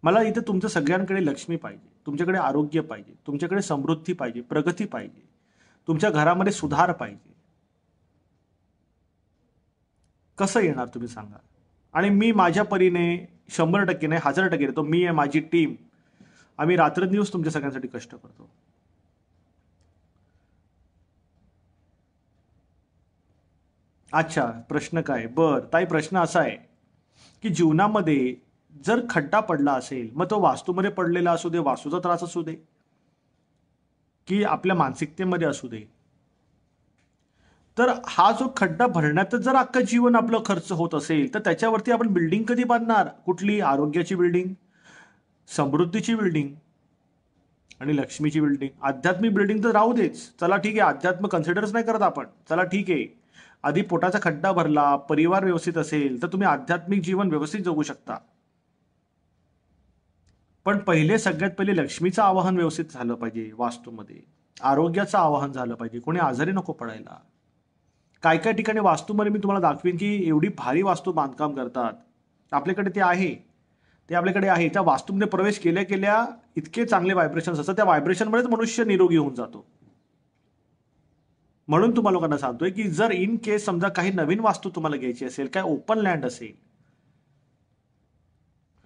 मला इथे तुमच्या सगळ्यांकडे लक्ष्मी पाहिजे, तुमच्याकडे आरोग्य पाहिजे, तुमच्याकडे समृद्धी पाहिजे, प्रगती पाहिजे, तुमच्या घरामध्ये सुधार पाहिजे. कसं येणार तुम्ही सांगा. आणि मी माझ्या परीने 100% नाही, 1000% देतो. मी आहे, माझी टीम, आम्ही रात्रंदिवस तुमच्या सगळ्यांसाठी कष्ट करतो. अच्छा, प्रश्न काय? ताई, प्रश्न असा आहे की जीवनामध्ये जर खड्डा पडला असेल, मग तो वास्तूमध्ये पडलेला असू दे, वास्तूचा त्रास असू दे की आपल्या मानसिकतेमध्ये असू दे, तर हा जो खड्डा भरण्यातच जर अख्खं जीवन आपलं खर्च होत असेल तर त्याच्यावरती आपण बिल्डिंग कधी बांधणार? कुठली? आरोग्याची बिल्डिंग, समृद्धीची बिल्डिंग आणि लक्ष्मीची बिल्डिंग. आध्यात्मिक बिल्डिंग तर राहू देच, चला ठीक आहे, अध्यात्म कन्सिडरच नाही करत आपण, चला ठीक आहे. आधी पोटाचा खड्डा भरला, परिवार व्यवस्थित असेल तर तुम्ही आध्यात्मिक जीवन व्यवस्थित जगू शकता. पण सगळ्यात पहिले लक्ष्मीचं आवाहन व्यवस्थित झालं पाहिजे वास्तूमध्ये, आरोग्याचं आवाहन झालं पाहिजे, कोणी आजारी नको पडायला. काय काय ठिकाणी वास्तूमध्ये मी तुम्हाला दाखवीन की एवढी भारी वास्तू बांधकाम करतात, आपल्याकडे ते आहे, ते आपल्याकडे आहे. त्या वास्तूमध्ये प्रवेश केल्या केल्या इतके चांगले व्हायब्रेशन्स असतात, त्या व्हायब्रेशनमुळेच मनुष्य निरोगी होऊन जातो. म्हणून तुम्हाला लोकांना सांगतोय की जर इन केस समजा काही नवीन वास्तू तुम्हाला घ्यायची असेल, काय ओपन लँड असेल,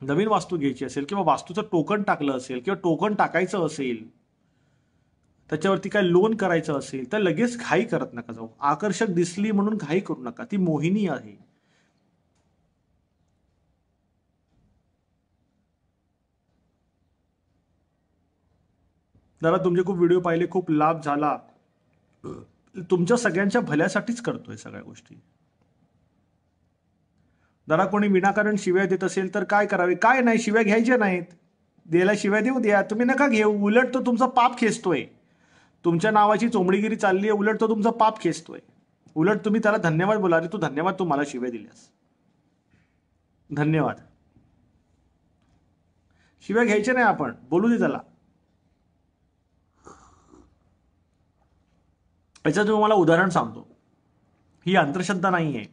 नवीन वास्तू घ्यायची असेल किंवा वास्तूचं टोकन टाकलं असेल किंवा टोकन टाकायचं असेल, त्याच्यावरती काय लोन करायचं असेल, तर लगेच घाई करत नका जाऊ. आकर्षक दिसली म्हणून घाई करू नका, ती मोहिनी आहे. जरा तुमचे खूप व्हिडिओ पाहिले, खूप लाभ झाला. तुमच्या सगळ्यांच्या भल्यासाठीच करतोय सगळ्या गोष्टी. जरा कोणी विनाकारण शिव्या देत असेल तर काय करावे? काय नाही, शिव्या घ्यायच्या नाहीत. द्यायला शिव्या देऊ द्या, तुम्ही नका घेऊ. उलट तो तुमचा पाप खेचतोय. तुमच्या नावाची चोंबडीगिरी चालली आहे, उलट तो तुमचा पाप खेचतोय. उलट तुम्ही त्याला धन्यवाद बोला, अरे तू धन्यवाद, तू मला शिव्या दिल्यास, धन्यवाद. शिव्या घ्यायच्या नाही, आपण बोलू दे त्याला. याचं तुम्हाला उदाहरण सांगतो, ही अंधश्रद्धा नाहीये.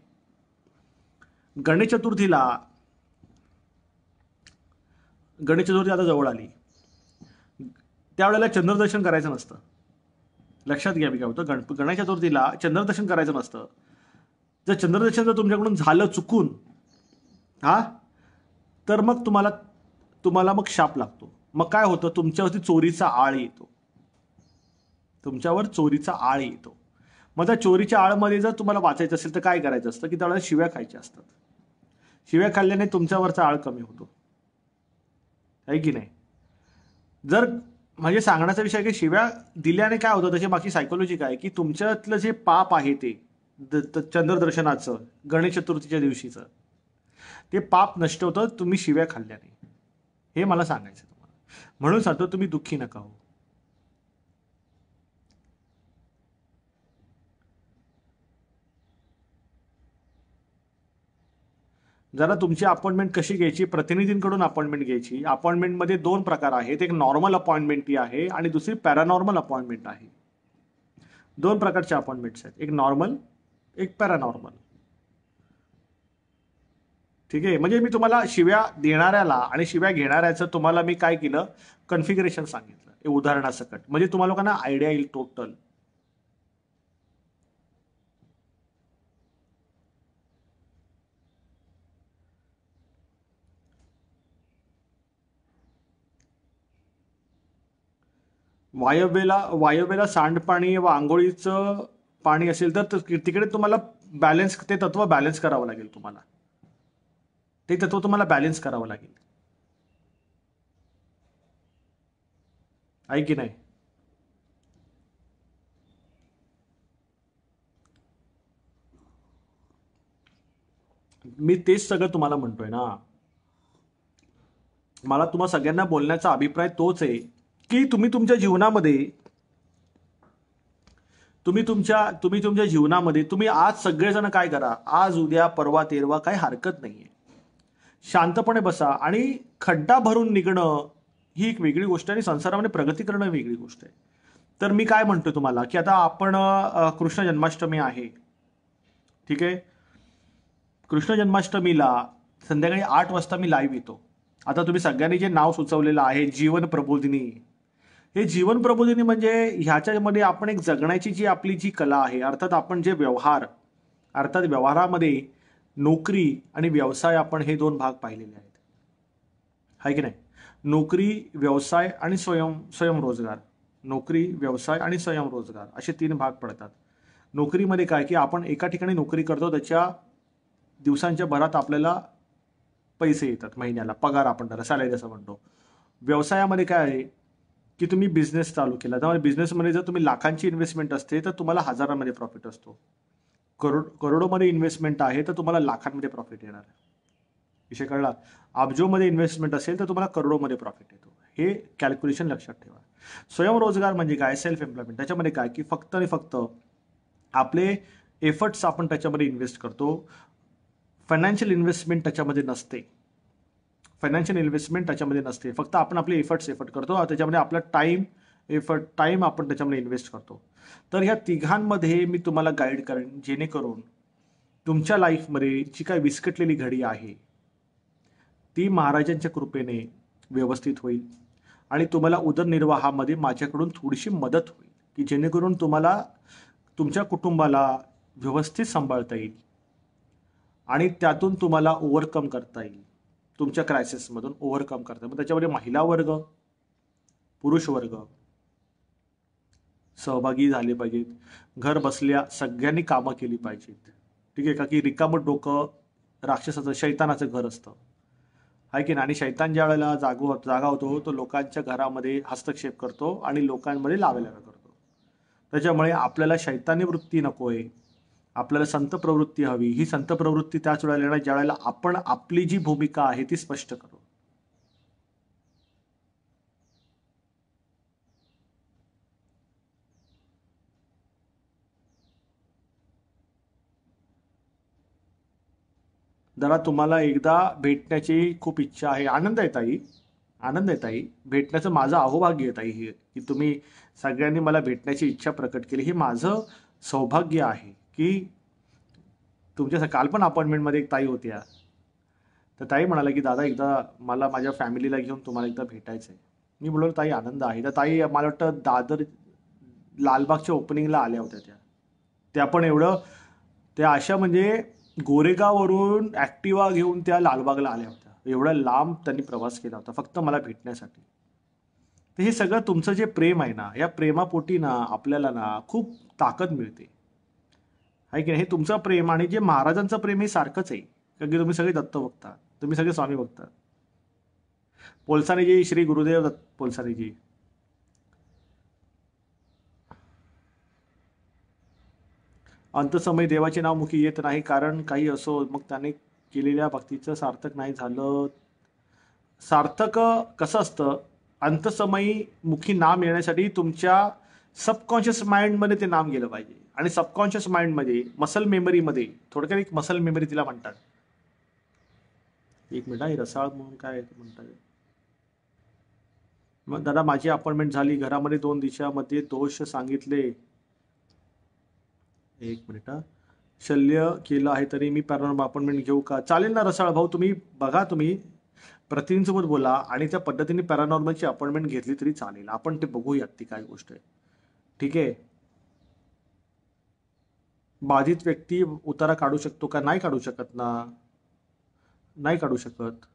गणेश चतुर्थी आता जवळ आली, त्यावेळेला चंद्रदर्शन करायचं नसतं. लक्षात घ्या, मी काय होतं, गणेश चतुर्थीला चंद्रदर्शन करायचं नसतं. जर चंद्रदर्शन जर तुमच्याकडून झालं चुकून, तर मग तुम्हाला मग शाप लागतो. मग काय होतं, तुमच्यावरती चोरीचा आळ येतो. तुमच्यावर चोरीचा आळ येतो. मग त्या चोरीच्या आळमध्ये जर तुम्हाला वाचायचं असेल तर काय करायचं असतं की त्यावेळेला शिव्या खायच्या असतात. शिव्या खाल्ल्याने तुमच्यावरचा आळ कमी होतो, आहे की नाही? जर म्हणजे सांगण्याचा विषय की शिव्या दिल्याने काय होतं, त्याची बाकी सायकोलॉजी काय की तुमच्यातलं जे पाप आहे ते चंद्रदर्शनाचं, गणेश चतुर्थीच्या दिवशीचं, ते पाप नष्ट होतं तुम्ही शिव्या खाल्ल्याने. हे मला सांगायचं तुम्हाला. म्हणून सांगतो, तुम्ही दुःखी नका हो. जरा तुमची अपॉइंटमेंट कशी घ्यायची, प्रतिनिधींकडून अपॉइंटमेंट घ्यायची. अपॉइंटमेंटमध्ये 2 प्रकार आहेत, एक नॉर्मल अपॉइंटमेंट आहे आणि दुसरी पॅरानॉर्मल अपॉइंटमेंट आहे. 2 प्रकारचे अपॉइंटमेंट्स आहेत, एक नॉर्मल, एक पॅरानॉर्मल. ठीक आहे. म्हणजे मी तुम्हाला शिव्या देणाऱ्याला आणि शिव्या घेणाऱ्याचं तुम्हाला मी काय केलं, कन्फिगरेशन सांगितलं हे उदाहरणासकट, म्हणजे तुम्हाला लोकांना आयडिया येईल टोटल. वायव्येला सांडपाणी व आंघोळीचं पाणी असेल तर तिकडे तुम्हाला ते तत्व बॅलन्स करावं लागेल. तुम्हाला ते तत्व बॅलन्स करावं लागेल, आहे की नाही? मी तेच सगळं तुम्हाला म्हणतोय ना. मला तुम्हा सगळ्यांना बोलण्याचा अभिप्राय तोच आहे की तुम्ही तुमच्या जीवनामध्ये तुम्ही आज सगळेजण काय करा, आज उद्या परवा तेरवा काही हरकत नाहीये. शांतपणे बसा आणि खड्डा भरून निघणं ही एक वेगळी गोष्ट आहे आणि संसारामध्ये प्रगती करणं वेगळी गोष्ट आहे. तर मी काय म्हणतो तुम्हाला की आता आपण कृष्ण जन्माष्टमी आहे, ठीक आहे. कृष्ण जन्माष्टमीला संध्याकाळी 8 वाजता मी लाईव्ह येतो. आता तुम्ही सगळ्यांनी जे नाव सुचवलेलं आहे जीवन प्रबोधिनी, हे जीवन प्रबोधिनी म्हणजे ह्याच्यामध्ये आपण एक जगण्याची जी आपली जी कला आहे, अर्थात आपण जे व्यवहारामध्ये नोकरी आणि व्यवसाय, आपण हे 2 भाग पाहिलेले आहेत, आहे की नाही? नोकरी, व्यवसाय आणि स्वयंरोजगार. नोकरी, व्यवसाय आणि स्वयंरोजगार असे 3 भाग पडतात. नोकरीमध्ये काय की आपण एका ठिकाणी नोकरी करतो, त्याच्या दिवसांच्या भरात आपल्याला पैसे येतात, महिन्याला पगार आपण त्याला सॅलरी असं म्हणतो. व्यवसायामध्ये काय आहे की तुम्ही बिझनेस चालू केला, त्यामुळे बिझनेसमध्ये जर तुम्ही लाखांची इन्व्हेस्टमेंट असते तर तुम्हाला हजारांमध्ये प्रॉफिट असतो. करोडोमध्ये इन्व्हेस्टमेंट आहे तर तुम्हाला लाखांमध्ये प्रॉफिट येणार. विषय कळला? अब्जोमध्ये इन्व्हेस्टमेंट असेल तर तुम्हाला करोडोमध्ये प्रॉफिट येतो. हे कॅल्क्युलेशन लक्षात ठेवा. स्वयंरोजगार म्हणजे काय, सेल्फ एम्प्लॉयमेंट. त्याच्यामध्ये काय की फक्त आणि फक्त आपले एफर्ट्स आपण त्याच्यामध्ये इन्व्हेस्ट करतो. फायनान्शियल इन्व्हेस्टमेंट त्याच्यामध्ये नसते. फक्त आपण आपले एफर्ट करतो, त्याच्यामध्ये आपला टाइम आपण त्याच्यामध्ये इन्व्हेस्ट करतो. तर ह्या तिघांमध्ये मी तुम्हाला गाईड करेन, जेणेकरून तुमच्या लाईफमध्ये जी काय विस्कटलेली घडी आहे ती महाराजांच्या कृपेने व्यवस्थित होईल आणि तुम्हाला उदरनिर्वाहामध्ये माझ्याकडून थोडीशी मदत होईल की जेणेकरून तुम्हाला तुमच्या कुटुंबाला व्यवस्थित सांभाळता येईल आणि त्यातून तुम्हाला ओव्हरकम करता येईल, तुमच्या क्रायसिसमधून ओव्हरकम करता येईल. मग त्याच्यामध्ये महिला वर्ग, पुरुष वर्ग सहभागी झाले पाहिजेत. घर बसल्या सगळ्यांनी कामं केली पाहिजेत. ठीक आहे का, की रिकामं डोकं राक्षसाचं, शैतानाचं घर असतं, आहे की नाही. आणि शैतान ज्या वेळेला जागा होतो तो लोकांच्या घरामध्ये हस्तक्षेप करतो आणि लोकांमध्ये लावेलागा करतो. त्याच्यामुळे आपल्याला शैतानी वृत्ती नको आहे, आपल्याला संत प्रवृत्ती हवी. ही संत प्रवृत्ती त्याच वेळेला येणार ज्या वेळेला आपण आपली जी भूमिका आहे ती स्पष्ट करू. जरा तुम्हाला एकदा भेटण्याची खूप इच्छा आहे. आनंद आहे ताई, आनंद आहे ताई. भेटण्याचं माझं अहोभाग्य आहे ताई हे, की तुम्ही सगळ्यांनी मला भेटण्याची इच्छा प्रकट केली. हे माझं सौभाग्य आहे की तुमच्या काल पण अपॉइंटमेंटमध्ये एक ताई होत्या, तर ताई म्हणाला की दादा एकदा मला माझ्या फॅमिलीला घेऊन तुम्हाला एकदा भेटायचं आहे. मी बोललो ताई आनंद आहे. तर ताई मला वाटतं दादर लालबागच्या ओपनिंगला आल्या होत्या त्या पण एवढं त्या अशा म्हणजे गोरेगाववरून ॲक्टिवा घेऊन त्या लालबागला आल्या होत्या. एवढा लांब त्यांनी प्रवास केला होता फक्त मला भेटण्यासाठी. तर हे सगळं तुमचं जे प्रेम आहे ना, या प्रेमापोटी ना आपल्याला ना खूप ताकद मिळते, आहे की नाही. हे तुमचं प्रेम आणि जे महाराजांचं प्रेम हे सारखंच आहे, कारण की तुम्ही सगळे दत्त बघता, तुम्ही सगळे स्वामी बघता. पोलसानेजी, श्री गुरुदेव दत्त पोलसानेजी. अंतसमयी देवाचे नाव मुखी येत नाही, कारण काही असो मग त्याने केलेल्या भक्तीचं सार्थक नाही झालं. सार्थक कसं असतं, अंतसमयी मुखी नाम येण्यासाठी तुमच्या सबकॉन्शियस माइंडमध्ये ते नाम गेलं पाहिजे. आणि सबकॉन्शियस माइंडमध्ये मसल मेमरीमध्ये, थोडक्यात एक मसल मेमरी तिला म्हणतात. एक मिनिट, रसाळ म्हणून काय म्हणतात. मग दादा माझी अपॉइंटमेंट झाली, घरामध्ये 2 दिवसामध्ये दोष सांगितले. एक मिनिट, शल्य केलं आहे तरी मी पॅरानॉर्मल अपॉइंटमेंट घेऊ का? चालेल ना रसाळ भाऊ, तुम्ही बघा, तुम्ही प्रतिनिधींसोबत बोला आणि त्या पद्धतीने पॅरानॉर्मलची अपॉइंटमेंट घेतली तरी चालेल. आपण ते बघूयात ती काय गोष्ट आहे. ठीक आहे. बाधित व्यक्ती उतारा काढू शकतो का? नाही काढू शकत ना, नाही काढू शकत.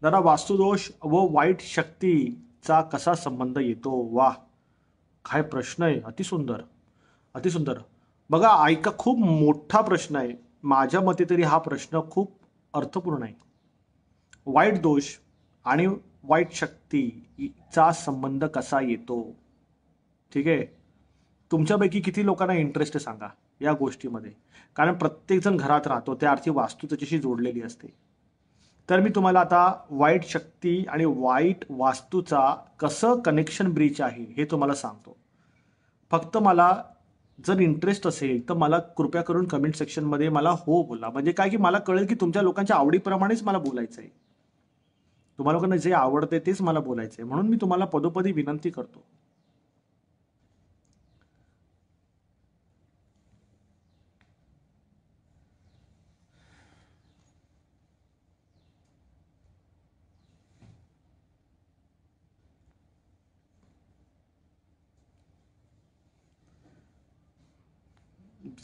दादा वास्तुदोष व वाईट शक्तीचा कसा संबंध येतो? वाह, काय प्रश्न आहे, अतिसुंदर, अतिसुंदर. बघा ऐका, खूप मोठा प्रश्न आहे. माझ्या मते तरी हा प्रश्न खूप अर्थपूर्ण आहे. वाईट दोष आणि वाईट शक्तीचा संबंध कसा येतो? ठीक आहे. तुमच्यापैकी किती लोकांना इंटरेस्ट आहे सांगा या गोष्टीमध्ये, कारण प्रत्येकजण घरात राहतो, त्या अर्थी वास्तू त्याच्याशी जोडलेली असते. तर मी तुम्हाला आता वाईट शक्ती आणि वाईट वास्तूचा कसं कनेक्शन ब्रिज आहे हे तुम्हाला सांगतो. फक्त मला जर इंटरेस्ट असेल तर मला कृपया करून कमेंट सेक्शनमध्ये मला हो बोला. म्हणजे काय की मला कळेल की तुमच्या लोकांच्या आवडीप्रमाणेच मला बोलायचं आहे. तुम्हाला लोकांना जे आवडते तेच मला बोलायचं आहे, म्हणून मी तुम्हाला पदोपदी विनंती करतो.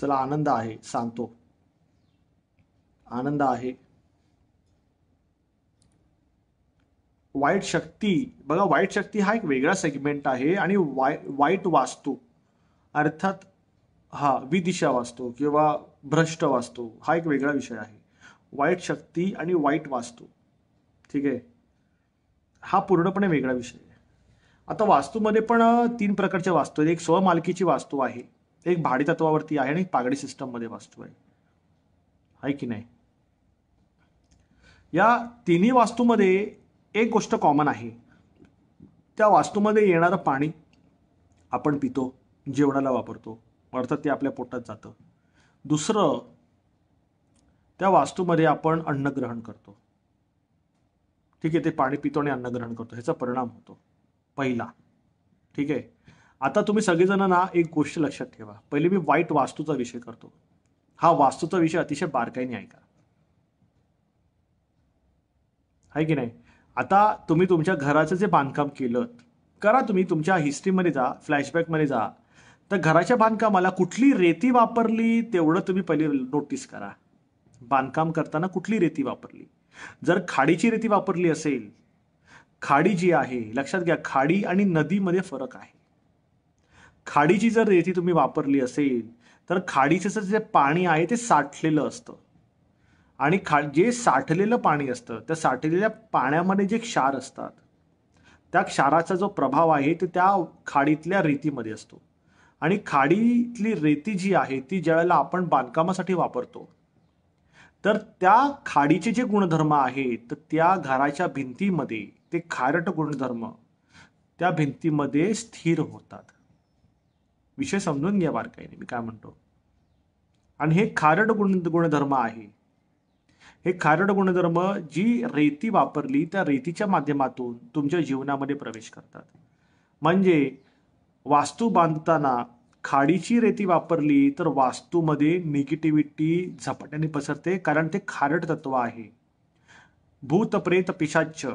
चला, आनंद आहे, सांगतो. आनंद आहे. वाईट शक्ती, बघा वाईट शक्ती हा एक वेगळा सेगमेंट आहे आणि वाईट वास्तू अर्थात हा विदिशा वास्तू किंवा भ्रष्ट वास्तू हा एक वेगळा विषय आहे. वाईट शक्ती आणि वाईट वास्तू, ठीक आहे, हा पूर्णपणे वेगळा विषय आहे. आता वास्तूमध्ये पण 3 प्रकारच्या वास्तू आहेत. एक स्वमालकीची वास्तू आहे, एक भाडे तत्वावरती आहे आणि एक पागडी सिस्टममध्ये वास्तू आहे की नाही. या तिन्ही वास्तूमध्ये एक गोष्ट कॉमन आहे. त्या वास्तूमध्ये येणारं पाणी आपण पितो, जेवणाला वापरतो, अर्थात ते आपल्या पोटात जातं. दुसरं, त्या वास्तूमध्ये आपण अन्न ग्रहण करतो. ठीक आहे, ते पाणी पितो आणि अन्न ग्रहण करतो, ह्याचा परिणाम होतो पहिला. ठीक आहे. आता तुम्ही सगळेजण ना एक गोष्ट लक्षात ठेवा. पहिले मी वाईट वास्तूचा विषय करतो. हा वास्तूचा विषय अतिशय बारकाईने ऐका. आहे की नाही? आता तुम्ही तुमच्या घराचं जे बांधकाम केलं, करा तुम्ही तुमच्या हिस्ट्रीमध्ये जा, फ्लॅशबॅकमध्ये जा. तर घराच्या बांधकामाला कुठली रेती वापरली तेवढं तुम्ही पहिले नोटीस करा. बांधकाम करताना कुठली रेती वापरली. जर खाडीची रेती वापरली असेल, खाडी जी आहे, लक्षात घ्या, खाडी आणि नदीमध्ये फरक आहे. खाडीची जर रेती तुम्ही वापरली असेल तर खाडीचं जे पाणी आहे ते साठलेलं असतं आणि जे साठलेलं पाणी असतं त्या साठलेल्या पाण्यामध्ये जे क्षार असतात त्या क्षाराचा जो प्रभाव आहे तो त्या खाडीतल्या रेतीमध्ये असतो. आणि खाडीतली रेती जी आहे ती ज्यावेळेला आपण बांधकामासाठी वापरतो तर त्या खाडीचे जे गुणधर्म आहेत तर त्या घराच्या भिंतीमध्ये ते खारट गुणधर्म त्या भिंतीमध्ये स्थिर होतात. विषय समजून घ्या बारकाईने मी काय म्हणतो. आणि हे खारट गुणधर्म आहे. हे खारट गुणधर्म जी रेती वापरली त्या रेतीच्या माध्यमातून तुमच्या जीवनामध्ये प्रवेश करतात. म्हणजे वास्तू बांधताना खाडीची रेती वापरली तर वास्तूमध्ये निगेटिव्हिटी झपाट्याने पसरते, कारण ते खारट तत्व आहे. भूत प्रेत पिशाच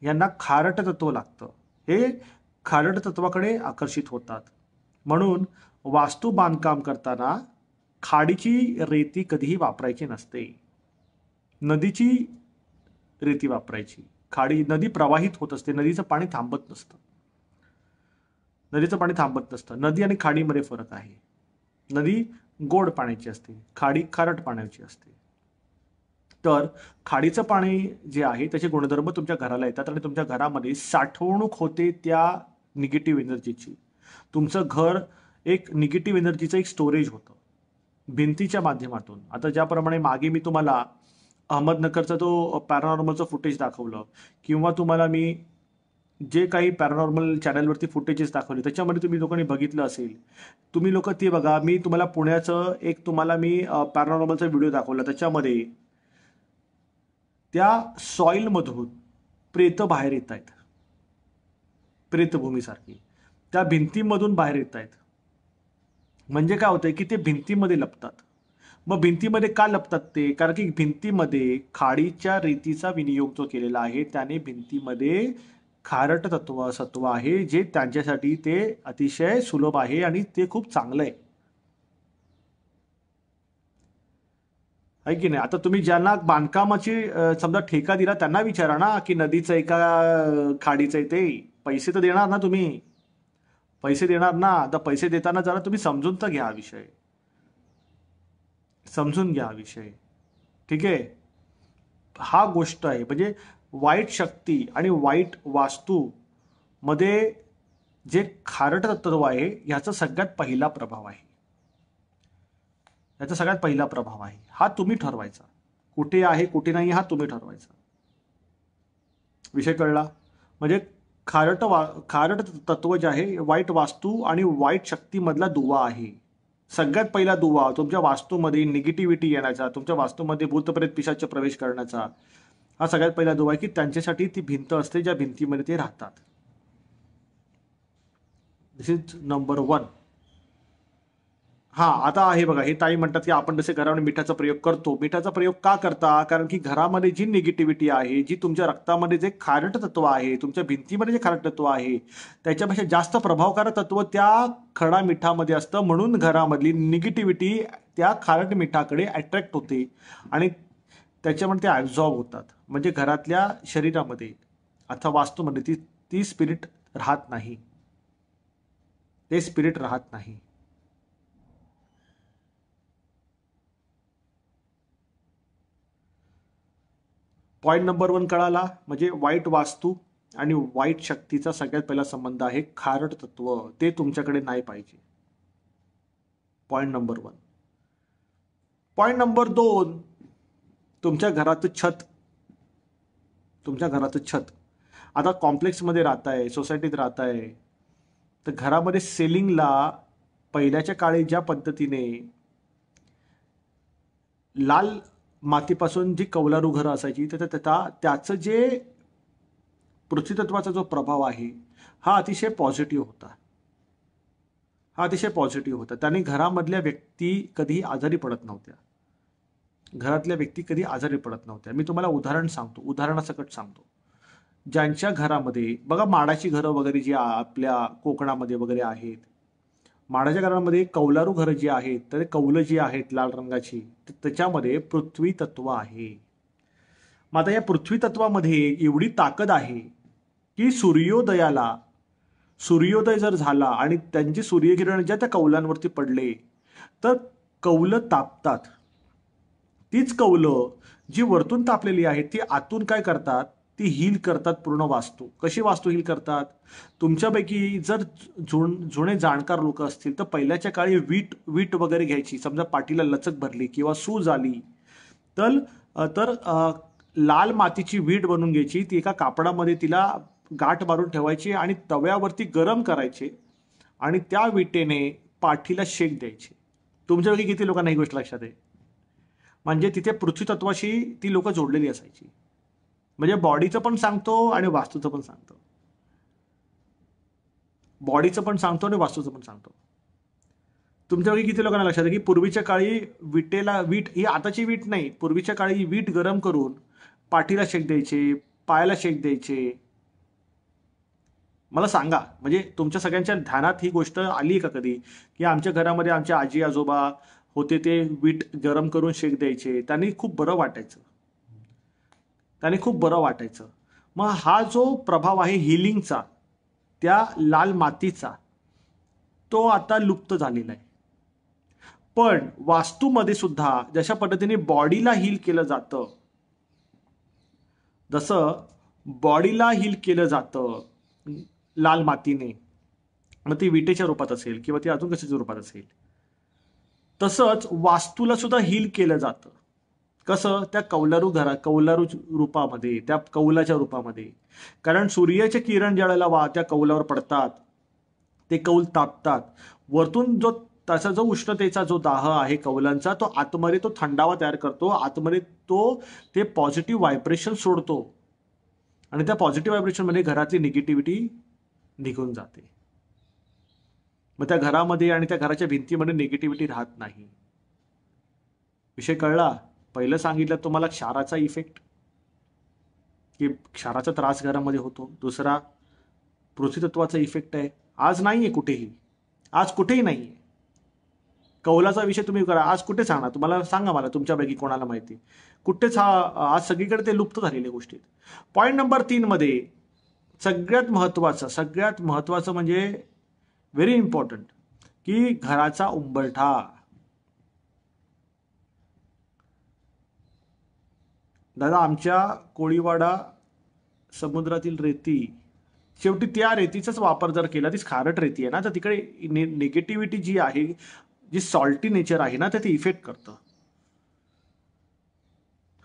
यांना खारट तत्व लागतं. हे खारट तत्वाकडे आकर्षित होतात. म्हणून वास्तू बांधकाम करताना खाडीची रेती कधीही वापरायची नसते. नदीची रेती वापरायची. नदी प्रवाहित होत असते, नदीचं पाणी थांबत नसतं. नदी आणि खाडीमध्ये फरक आहे. नदी गोड पाण्याची असते, खाडी खारट पाण्याची असते. तर खाडीचं पाणी जे आहे त्याचे गुणधर्म तुमच्या घराला येतात आणि तुमच्या घरामध्ये साठवणूक होते त्या निगेटिव्ह एनर्जीची. तुमचं घर एक निगेटिव्ह एनर्जीचं एक स्टोरेज होतं भिंतीच्या माध्यमातून. आता ज्याप्रमाणे मागे मी तुम्हाला अहमदनगरचा तो पॅरानॉर्मलचं फुटेज दाखवलं किंवा तुम्हाला मी जे काही पॅरानॉर्मल चॅनलवरती फुटेजेस दाखवले त्याच्यामध्ये तुम्ही लोकांनी बघितलं असेल. तुम्ही लोक ते बघा. मी तुम्हाला पुण्याचं एक पॅरानॉर्मलचा व्हिडिओ दाखवला. त्याच्यामध्ये त्या सॉइलमधून प्रेत बाहेर येत आहेत, प्रेतभूमीसारखी त्या भिंतीमधून बाहेर येत आहेत. म्हणजे काय होतंय की ते भिंतीमध्ये लपतात. मग भिंतीमध्ये का लपतात ते? कारण की भिंतीमध्ये खाडीच्या रेतीचा विनियोग जो केलेला आहे त्याने भिंतीमध्ये खारट सत्व आहे, जे त्यांच्यासाठी ते अतिशय सुलभ आहे आणि ते खूप चांगलं आहे की नाही. आता तुम्ही ज्यांना बांधकामाची समजा ठेका दिला त्यांना विचारा ना की नदीचं आहे का खाडीचं आहे. ते पैसे तर देणार ना, तुम्ही पैसे देणार ना. आता पैसे देताना जरा तुम्ही समजून तर घ्या विषय, समजून घ्या विषय. ठीक आहे. हा गोष्ट आहे. म्हणजे वाईट शक्ती आणि वाईट वास्तू मध्ये जे खारट तत्व आहे याचा सगळ्यात पहिला प्रभाव आहे. हा तुम्ही ठरवायचा. कुठे आहे कुठे नाही हा तुम्ही ठरवायचा. विषय कळला? म्हणजे खारट तत्व जे आहे वाईट वास्तू आणि वाईट शक्तीमधला दुवा आहे. सगळ्यात पहिला दुवा तुमच्या वास्तूमध्ये निगेटिव्हिटी येण्याचा, तुमच्या वास्तूमध्ये भूतप्रेत पिशाच प्रवेश करण्याचा, हा सगळ्यात पहिला दुवा आहे की त्यांच्यासाठी ती भिंत असते ज्या भिंतीमध्ये ते राहतात. दिस इज नंबर 1. हा आता आहे बघा, हे ताई म्हणतात की आपण जसे घरामध्ये मिठाचा प्रयोग करतो. मिठाचा प्रयोग का करता? कारण की घरामध्ये जी निगेटिव्हिटी आहे, जी तुमच्या रक्तामध्ये जे खारट तत्व आहे, तुमच्या भिंतीमध्ये जे खारट तत्व आहे त्याच्यापेक्षा जास्त प्रभावकारक तत्व त्या खडा मिठामध्ये असतं. म्हणून घरामधली निगेटिव्हिटी त्या खारट मिठाकडे अट्रॅक्ट होते आणि त्याच्यामध्ये ते ॲब्झॉर्ब होतात. म्हणजे घरातल्या शरीरामध्ये अथवा वास्तूमध्ये ती स्पिरिट राहत नाही, ते स्पिरिट राहत नाही. पॉईंट नंबर 1 कळाला. म्हणजे वाईट वास्तू आणि वाईट शक्तीचा सगळ्यात पहिला संबंध आहे खारट तत्व, ते तुमच्याकडे नाही पाहिजे. Point number 1. पॉईंट नंबर 2, तुमच्या घराचं छत. आता कॉम्प्लेक्समध्ये राहताय, सोसायटीत राहताय, तर घरामध्ये सेलिंगला पहिल्याच्या काळी ज्या पद्धतीने लाल मातीपासून जी कौलारू घरं असायची तर त्याचं जे पृथ्वीतत्वाचा जो प्रभाव आहे हा अतिशय पॉझिटिव्ह होता. त्याने घरामधल्या व्यक्ती कधीही आजारी पडत नव्हत्या. घरातल्या व्यक्ती कधी आजारी पडत नव्हत्या. मी तुम्हाला उदाहरण सांगतो, उदाहरणासकट सांगतो. ज्यांच्या घरामध्ये बघा माडाची घरं वगैरे जी आपल्या कोकणामध्ये वगैरे आहेत, माडाच्या घरामध्ये कौलारू घरं जी आहेत, तर कौलं जी आहेत लाल रंगाची, तर त्याच्यामध्ये पृथ्वी तत्व आहे. मग आता या पृथ्वी तत्वामध्ये एवढी ताकद आहे की सूर्योदय जर झाला आणि त्यांचे सूर्यकिरण ज्या त्या कौलांवरती पडले तर कौलं तापतात. तीच कौलं जी वरतून तापलेली आहेत ती आतून काय करतात, ती हील करतात पूर्ण वास्तू. कशी वास्तू हील करतात? तुमच्यापैकी जर जुने जाणकार लोक असतील तर पहिल्याच्या काळी वीट वगैरे घ्यायची, समजा पाठीला लचक भरली किंवा सूज आली तर तर लाल मातीची वीट बनवून घ्यायची, ती एका कापडामध्ये तिला गाठ मारून ठेवायची आणि तव्यावरती गरम करायचे आणि त्या विटेने पाठीला शेक द्यायचे. तुमच्यापैकी किती लोकांना ही गोष्ट लक्षात आहे? म्हणजे तिथे पृथ्वी तत्वाशी ती लोक जोडलेली असायची. म्हणजे बॉडीचं पण सांगतो आणि वास्तूचं पण सांगतो, बॉडीचं पण सांगतो आणि वास्तूचं पण सांगतो. तुमच्यापैकी किती लोकांना लक्षात आहे की पूर्वीच्या काळी वीट ही आताची वीट नाही, पूर्वीच्या काळी वीट गरम करून पाठीला शेक द्यायचे, पायाला शेक द्यायचे. मला सांगा, म्हणजे तुमच्या सगळ्यांच्या ध्यानात ही गोष्ट आली का कधी की आमच्या घरामध्ये आमचे आजी आजोबा होते ते वीट गरम करून शेक द्यायचे, त्यांनी खूप बरं वाटायचं. मग हा जो प्रभाव आहे हिलिंगचा त्या लाल मातीचा, तो आता लुप्त झालेला आहे. पण वास्तूमध्ये सुद्धा जशा पद्धतीने बॉडीला हील केलं जातं, जसं बॉडीला हील केलं जातं लाल मातीने, मग ती विटेच्या रूपात असेल किंवा ती अजून कशाच्या रूपात असेल, तसंच वास्तूला सुद्धा हील केलं जातं. कसं? त्या कौलारू रूपामध्ये, त्या कौलाच्या रूपामध्ये. कारण सूर्याचे किरण ज्यावेळेला त्या कौलावर पडतात, ते कौल तापतात. वरतून जो त्याचा जो उष्णतेचा जो दाह आहे कौलांचा, तो आतमध्ये तो थंडावा तयार करतो, आतमध्ये ते पॉझिटिव्ह व्हायब्रेशन सोडतो आणि त्या पॉझिटिव्ह व्हायब्रेशनमध्ये घरातली निगेटिव्हिटी निघून जाते. मग त्या घरामध्ये आणि त्या घराच्या भिंतीमध्ये निगेटिव्हिटी राहत नाही. विषय कळला? पहिलं सांगितलं तुम्हाला क्षाराचा इफेक्ट, की क्षाराचा त्रास घरामध्ये होतो. दुसरा पृथ्वी तत्वाचा इफेक्ट आहे. आज नाहीये कुठेही, आज कुठेही नाहीये. कौलाचा विषय तुम्ही करा, आज कुठे सांगणार? तुम्हाला सांगा, मला तुमच्यापैकी कोणाला माहिती कुठेच आज सगळीकडे ते लुप्त झालेल्या गोष्टी. पॉईंट नंबर 3 मध्ये सगळ्यात महत्वाचं म्हणजे व्हेरी इम्पॉर्टंट, की घराचा उंबरठा. दादा, आमच्या कोळीवाडा समुद्रातील रेती, शेवटी त्या रेतीचाच वापर जर केला, ती खारट रेती आहे ना, तर तिकडे निगेटिव्हिटी जी आहे, जी सॉल्टी नेचर आहे ना, तर ते इफेक्ट करतं.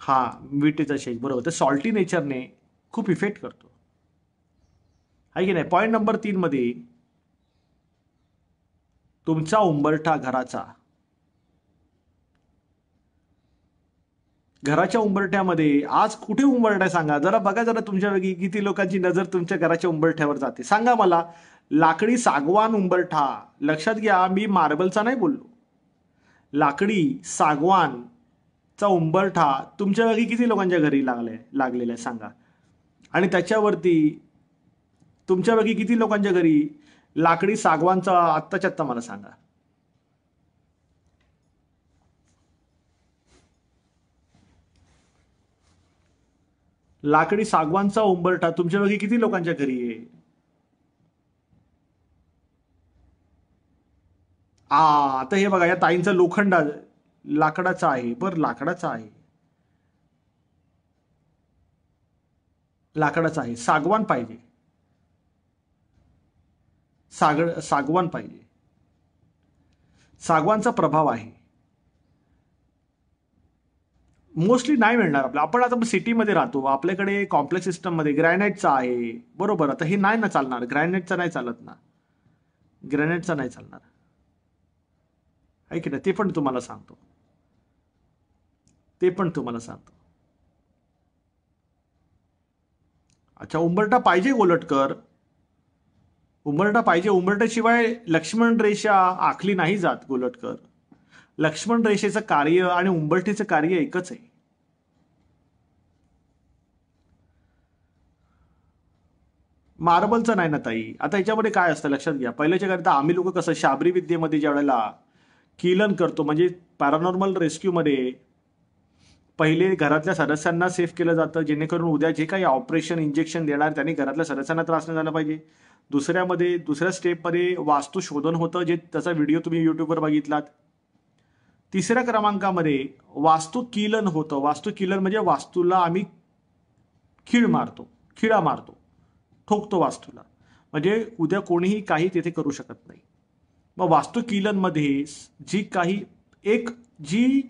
हा, विटेचा शेक बरोबर, तर सॉल्टी नेचरने खूप इफेक्ट करतो, आहे की नाही? पॉईंट नंबर 3 मध्ये तुमचा उंबरठा घराच्या उंबरठ्यामध्ये आज कुठे उंबरठा सांगा जरा, बघा जरा तुमच्यापैकी किती लोकांची नजर तुमच्या घराच्या उंबरठ्यावर जाते, सांगा मला. लाकडी सागवान उंबरठा, लक्षात घ्या, मी मार्बलचा नाही बोललो. लाकडी सागवानचा उंबरठा तुमच्यापैकी किती लोकांच्या घरी लागलेला आहे सांगा. आणि त्याच्यावरती तुमच्यापैकी किती लोकांच्या घरी लाकडी सागवानचा आत्ताच्या आत्ता मला सांगा. लाकडी सागवानचा उंबरठा तुमच्यापैकी किती लोकांच्या घरी आहे? आता हे बघा, या ताईंचा लोखंड लाकडाचा आहे, बरं लाकडाचा आहे, सागवान पाहिजे, सागवान पाहिजे. सागवानचा प्रभाव आहे, मोस्टली नाही मिळणार आपल्याला. आपण आता सिटीमध्ये राहतो, आपल्याकडे कॉम्प्लेक्स सिस्टममध्ये ग्रॅनाइटचा आहे, बरोबर. आता हे नाही ना चालणार, ग्रॅनाइटचा नाही चालत ना, ग्रॅनाइटचा नाही चालणार, आहे की नाही? ते पण तुम्हाला सांगतो. अच्छा, उंबरठा पाहिजे गोलटकर, उंबरठा पाहिजे. उंबरठ्याशिवाय लक्ष्मण रेषा आखली नाही जात गोलटकर. लक्ष्मण रेषेचं कार्य आणि उंबरठीचं कार्य एकच आहे. मार्बलचं नाही ना ताई. आता याच्यामध्ये काय असतं लक्षात घ्या. पहिल्याच्या काळात आम्ही लोक कसं शाबरी विद्येमध्ये ज्या वेळेला किलन करतो, म्हणजे पॅरानॉर्मल रेस्क्यूमध्ये पहिले घरातल्या सदस्यांना सेफ केलं जातं, जेणेकरून उद्या जे काही ऑपरेशन इंजेक्शन देणार त्यांनी घरातल्या सदस्यांना त्रास नाही झाला पाहिजे. दुसऱ्या स्टेपमध्ये वास्तू शोधन होतं, जे त्याचा व्हिडिओ तुम्ही युट्यूबवर बघितलात. तिसऱ्या क्रमांकामध्ये वास्तू किलन होतं. वास्तू किलन म्हणजे वास्तूला आम्ही खिळा मारतो, ठोकतो वास्तूला, म्हणजे उद्या कोणीही काही तिथे करू शकत नाही. मग वास्तू किलनमध्ये जी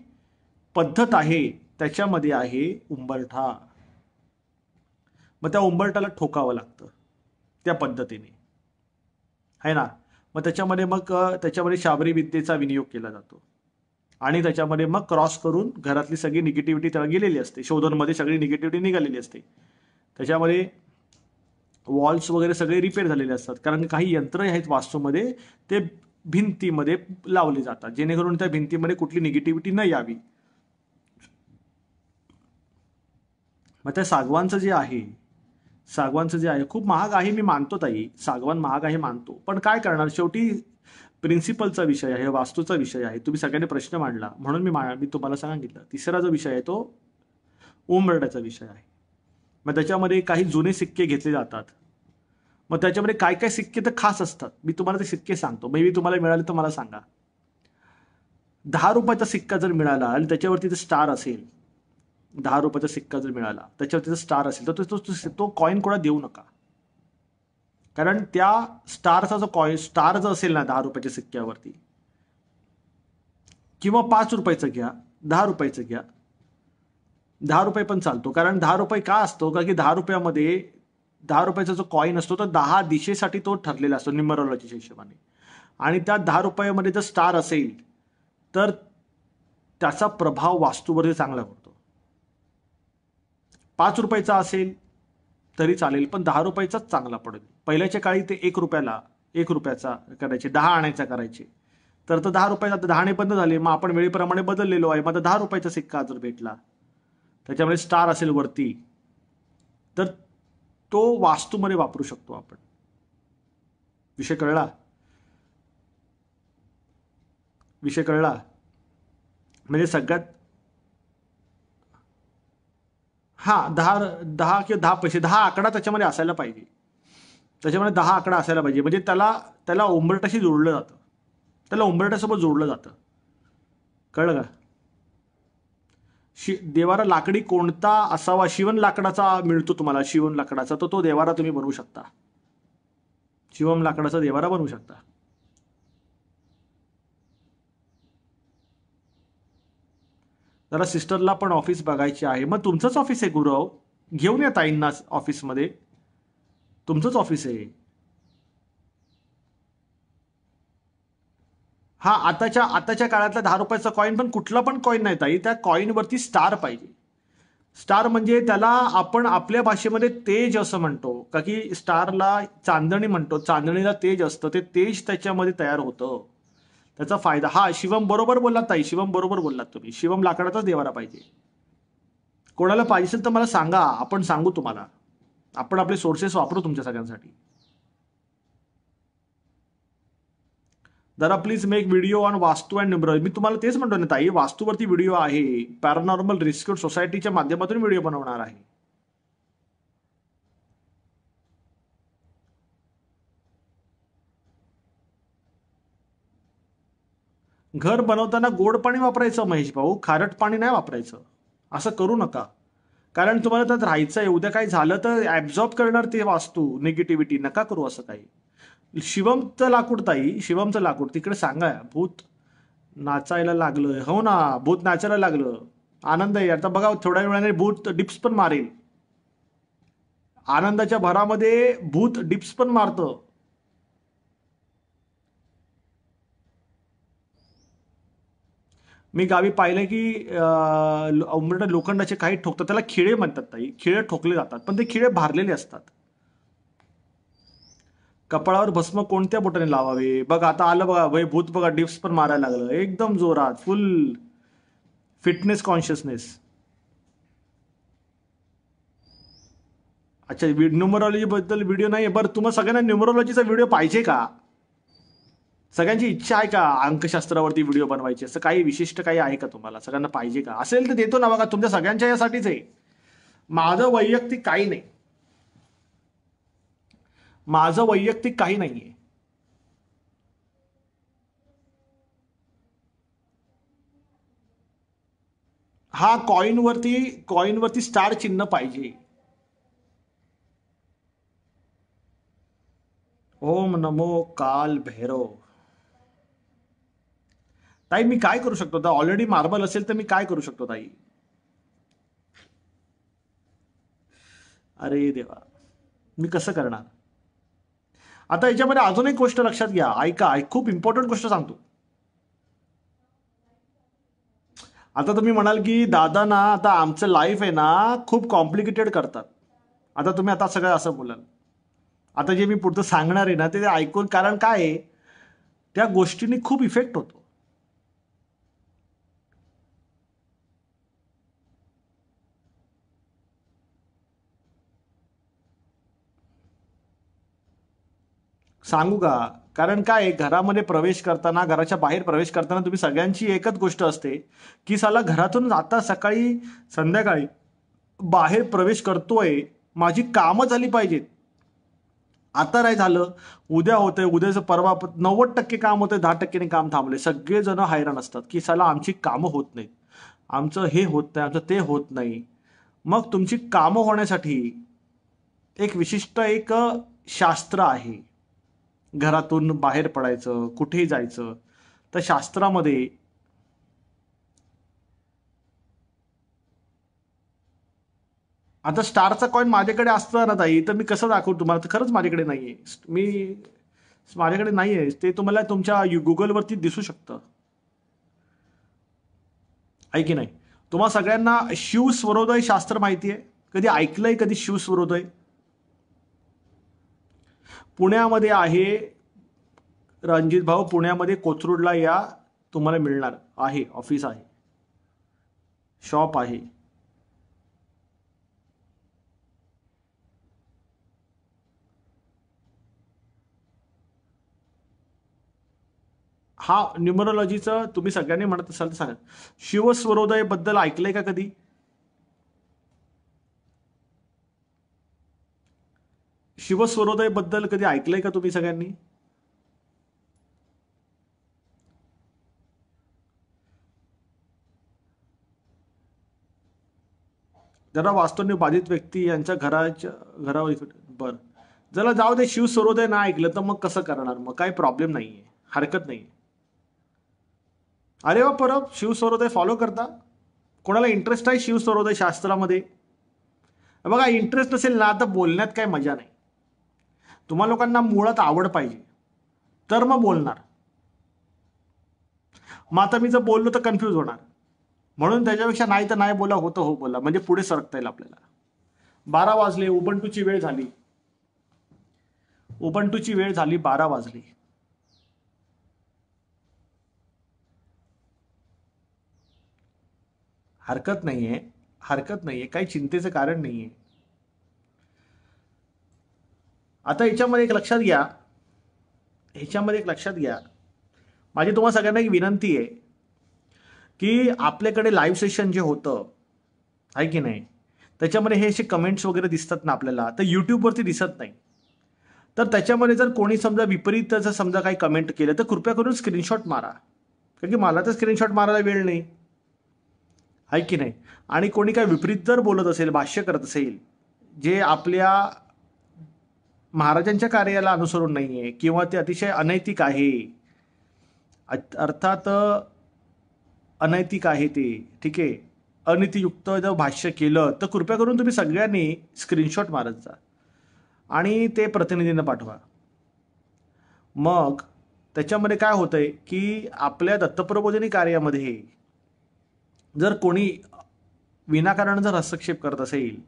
पद्धत आहे त्याच्यामध्ये आहे उंबरठा. मग त्या उंबरठाला ठोकावं लागतं त्या पद्धतीने, आहे ना. मग त्याच्यामध्ये शाबरी विद्येचा विनियोग केला जातो आणि त्याच्यामध्ये मग क्रॉस करून घरातली सगळी निगेटिव्हिटी त्याला गेलेली असते. शोधनमध्ये सगळी निगेटिव्हिटी निघालेली असते. त्याच्यामध्ये वॉल्स वगैरे सगळे रिपेअर झालेले असतात, कारण काही यंत्र आहेत वास्तूमध्ये ते भिंतीमध्ये लावले जातात, जेणेकरून त्या भिंतीमध्ये कुठली निगेटिव्हिटी न यावी. मग त्या सागवानचं जे आहे खूप महाग आहे, मी मानतो ताई, सागवान महाग आहे मानतो, पण काय करणार, शेवटी प्रिन्सिपलचा विषय आहे, वास्तूचा विषय आहे. तुम्ही सगळ्यांनी प्रश्न मांडला म्हणून मी तुम्हाला सांगितलं. तिसरा जो विषय आहे तो उंबरठ्याचा विषय आहे. मग त्याच्यामध्ये काही जुने सिक्के घेतले जातात. मग त्याच्यामध्ये काय काय सिक्के तर खास असतात. मी तुम्हाला ते सिक्के सांगतो, मे बी तुम्हाला मिळाले तर मला सांगा. 10 रुपयाचा सिक्का जर मिळाला आणि त्याच्यावरती ते स्टार असेल, 10 रुपयाचा सिक्का जर मिळाला त्याच्यावरती जर स्टार असेल तर तो कॉईन कोणा देऊ नका. कारण त्या स्टारचा स्टार जर असेल ना 10 रुपयाच्या सिक्क्यावरती, किंवा 5 रुपयाचं घ्या, 10 रुपयाचं घ्या, 10 रुपये पण चालतो. कारण 10 रुपये का असतो, कारण की 10 रुपयामध्ये 10 रुपयाचा जो कॉईन असतो तो 10 दिशेसाठी तो ठरलेला असतो न्यूमरोलॉजीच्या हिशोबाने. आणि त्या 10 रुपयामध्ये जर स्टार असेल तर त्याचा प्रभाव वास्तूवरती चांगला पडतो. 5 रुपयाचा असेल तरी चालेल, पण 10 रुपयाचाच चांगला पडेल. पहिल्याच्या काळी ते 1 रुपयाचा करायचे, 10 आण्याचा करायचे. तर 10 रुपयाचा 10 आणे बंद झाले. मग आपण वेळेप्रमाणे बदललेलो आहे. मग 10 रुपयाचा सिक्का जर भेटला त्याच्यामध्ये स्टार असेल वरती, तर तो वास्तूमध्ये वापरू शकतो आपण. विषय कळला? म्हणजे सगळ्यात 10 किंवा 10 पैसे, 10 आकडा त्याच्यामध्ये असायला पाहिजे. 10 आकडा असायला पाहिजे, म्हणजे त्याला उंबरठ्याशी जोडलं जातं, त्याला उंबरठ्यासोबत जोडलं जातं. कळलं का? देवारा लाकडी कोणता असावा? शिवण लाकडाचा मिळतो तुम्हाला, शिवण लाकडाचा, तो देवारा तुम्ही बनवू शकता. शिवम लाकडाचा देवारा बनवू शकता. जरा सिस्टरला पण ऑफिस बघायचे आहे. मग तुमचंच ऑफिस आहे गुरव, घेऊन या ताईंना ऑफिसमध्ये, तुमचंच ऑफिस आहे. आताच्या काळातला 10 रुपयाचा कॉईन पण कुठला पण कॉईन नाही ताई, त्या कॉईनवरती स्टार पाहिजे. स्टार म्हणजे त्याला आपण आपल्या भाषेमध्ये तेज असं म्हणतो, का की स्टारला चांदणी म्हणतो, चांदणीला तेज असतं, ते तेज त्याच्यामध्ये तयार होतं, त्याचा फायदा. शिवम बरोबर बोललात ताई, शिवम बरोबर बोललात तुम्ही. शिवम लाकडाचाच देवारा पाहिजे. कोणाला पाहिजे असेल तर मला सांगा, आपण सांगू तुम्हाला. आपण आपले सोर्सेस वापरू तुमच्या सगळ्यांसाठी. जरा प्लीज मेक व्हिडिओ ऑन वास्तू अँड न्यूमरोलॉजी. मी तुम्हाला तेच म्हणतो ना ताई, वास्तूवरती व्हिडिओ आहे, पॅरानॉर्मल रिस्क्यू सोसायटीच्या माध्यमातून व्हिडिओ बनवणार आहे. घर बनवताना गोड पाणी वापरायचं महेश भाऊ, खारट पाणी नाही वापरायचं. असं करू नका, कारण तुम्हाला त्यात राहायचं आहे. उद्या काही झालं तर ऍब्झॉर्ब करणार ते वास्तू निगेटिव्हिटी. नका करू असं काही. शिवमचं लाकूड ताई, शिवमचं लाकूड तिकडे सांगा. भूत नाचायला लागलं, हो ना, भूत नाचायला लागलं, आनंद आहे. आता बघा थोड्या वेळाने भूत डिप्स पण मारेल. आनंदाच्या भरामध्ये भूत डिप्स पण मारतं. मी गावी पाहिलं की उंबरठ्यात लोखंडाचे काही ठोकतात, त्याला खिळे म्हणतात ताई. खिळे ठोकले जातात, पण ते खिळे भारलेले असतात. कपाळावर भस्म कोणत्या बोटाने लावावे? बघा आता आलं बघा, वय भूत बघा, डिप्स पण मारायला लागलं एकदम जोरात, फुल फिटनेस कॉन्शियसनेस. अच्छा, न्यूमरॉलॉजी बद्दल व्हिडिओ नाही बरं. तुम्हाला सगळ्यांना न्यूमरॉलॉजीचा व्हिडिओ पाहिजे का? सगळ्यांची इच्छा आहे का अंकशास्त्रावरती व्हिडिओ बनवायची? असं काही विशिष्ट काही आहे का तुम्हाला? सगळ्यांना पाहिजे का? असेल तर देतो ना, बघा तुमच्या सगळ्यांच्या यासाठीच आहे. माझं वैयक्तिक काही नाही, माझं वैयक्तिक काही नाहीये. हा, कॉईनवरती स्टार चिन्ह पाहिजे. ओम नमो काल भैरव. ताई मी काय करू शकतो? ऑलरेडी मार्बल असेल तर मी काय करू शकतो ताई? अरे देवा, मी कसं करणार? आता याच्यामध्ये अजून एक गोष्ट लक्षात घ्या, ऐका, खूप इम्पॉर्टंट गोष्ट सांगतो. आता तुम्ही म्हणाल की दादा ना, आता आमचं लाईफ आहे ना खूप कॉम्प्लिकेटेड करतात. आता तुम्ही आता सगळं असं बोलाल. आता जे मी पुढचं सांगणार आहे ना ते ऐकून, कारण काय आहे, त्या गोष्टींनी खूप इफेक्ट होतो. सांगू का? कारण काय आहे, घरामध्ये प्रवेश करताना, घराच्या बाहेर प्रवेश करताना तुम्ही सगळ्यांची एकच गोष्ट असते की साला घरातून आता सकाळी संध्याकाळी बाहेर प्रवेश करतोय, माझी कामं झाली पाहिजेत. आता नाही झालं, उद्या होतंय, उद्याचं परवा 90% काम होतंय, 10% काम थांबले. सगळेजण हैराण असतात की साला आमची कामं होत नाहीत, आमचं हे होत नाही, आमचं ते होत नाही. मग तुमची कामं होण्यासाठी एक विशिष्ट एक शास्त्र आहे. घरातून बाहेर पडायचं, कुठेही जायचं, तर शास्त्रामध्ये आता स्टारचा कॉइन माझ्याकडे असतं ना ताई, तर मी कसं दाखवू तुम्हाला? तर खरंच माझ्याकडे नाहीये. माझ्याकडे नाहीये ते, तुम्हाला तुमच्या गुगलवरती दिसू शकतं, आहे की नाही? तुम्हा सगळ्यांना शिव स्वरोदय शास्त्र माहिती आहे? कधी ऐकलंय कधी शिव स्वरोदय? पुण्यामध्ये आहे रणजित भाऊ, पुण्यामध्ये कोथरूडला या, तुम्हाला मिळणार आहे, ऑफिस आहे, शॉप आहे. हा, न्यूमरोलॉजीचं तुम्ही सगळ्यांनी म्हणत असाल तर सांगा. शिवस्वरोदय बद्दल ऐकलंय का कधी? शिवस्वरोदय बद्दल कधी ऐकलंय का तुम्ही सगळ्यांनी? जरा वास्तवने बाधित व्यक्ती यांच्या घरावर बरं, जरा जाऊ दे, शिवस्वरोदय ना ऐकलं तर मग कसं करणार? मग काही प्रॉब्लेम नाहीये, हरकत नाही. अरे वा, परब शिवस्वरोदय फॉलो करता? कोणाला इंटरेस्ट आहे शिवस्वरोदय शास्त्रामध्ये? बघा, इंटरेस्ट नसेल ना तर बोलण्यात काही मजा नाही. तुम्हा लोकांना मुळात आवड पाहिजे, तर मग बोलणार. मग आता मी जर बोललो तर कन्फ्यूज होणार, म्हणून त्याच्यापेक्षा नाही तर नाही बोला, होतं हो बोला, म्हणजे पुढे सरकता येईल आपल्याला. 12 वाजले, उबंटूची वेळ झाली, उबंटूची वेळ झाली, 12 वाजले. हरकत नाहीये, हरकत नाहीये, काही चिंतेचं कारण नाहीये. आता ह्याच्यामध्ये एक लक्षात घ्या, ह्याच्यामध्ये एक लक्षात घ्या, माझी तुम्हाला सगळ्यांना एक विनंती आहे की आपल्याकडे लाईव्ह सेशन जे होतं, आहे की नाही, त्याच्यामध्ये हे असे कमेंट्स वगैरे दिसतात ना आपल्याला, तर यूट्यूबवरती दिसत नाही. तर त्याच्यामध्ये जर कोणी समजा विपरीत जर समजा काही कमेंट केलं तर कृपया करून स्क्रीनशॉट मारा, कारण की मला तर स्क्रीनशॉट मारायला वेळ नाही, आहे की नाही? आणि कोणी काय विपरीत जर बोलत असेल, भाष्य करत असेल, जे आपल्या महाराजांच्या कार्याला अनुसरून नाहीये किंवा ते अतिशय अनैतिक आहे, अर्थात अनैतिक आहे ते, ठीक आहे, अनीतियुक्त जर भाष्य केलं तर कृपया करून तुम्ही सगळ्यांनी स्क्रीनशॉट मारत जा आणि ते प्रतिनिधींना पाठवा. मग त्याच्यामध्ये काय होतंय की आपल्या दत्तप्रबोधिनी कार्यामध्ये जर कोणी विनाकारण जर हस्तक्षेप करत असेल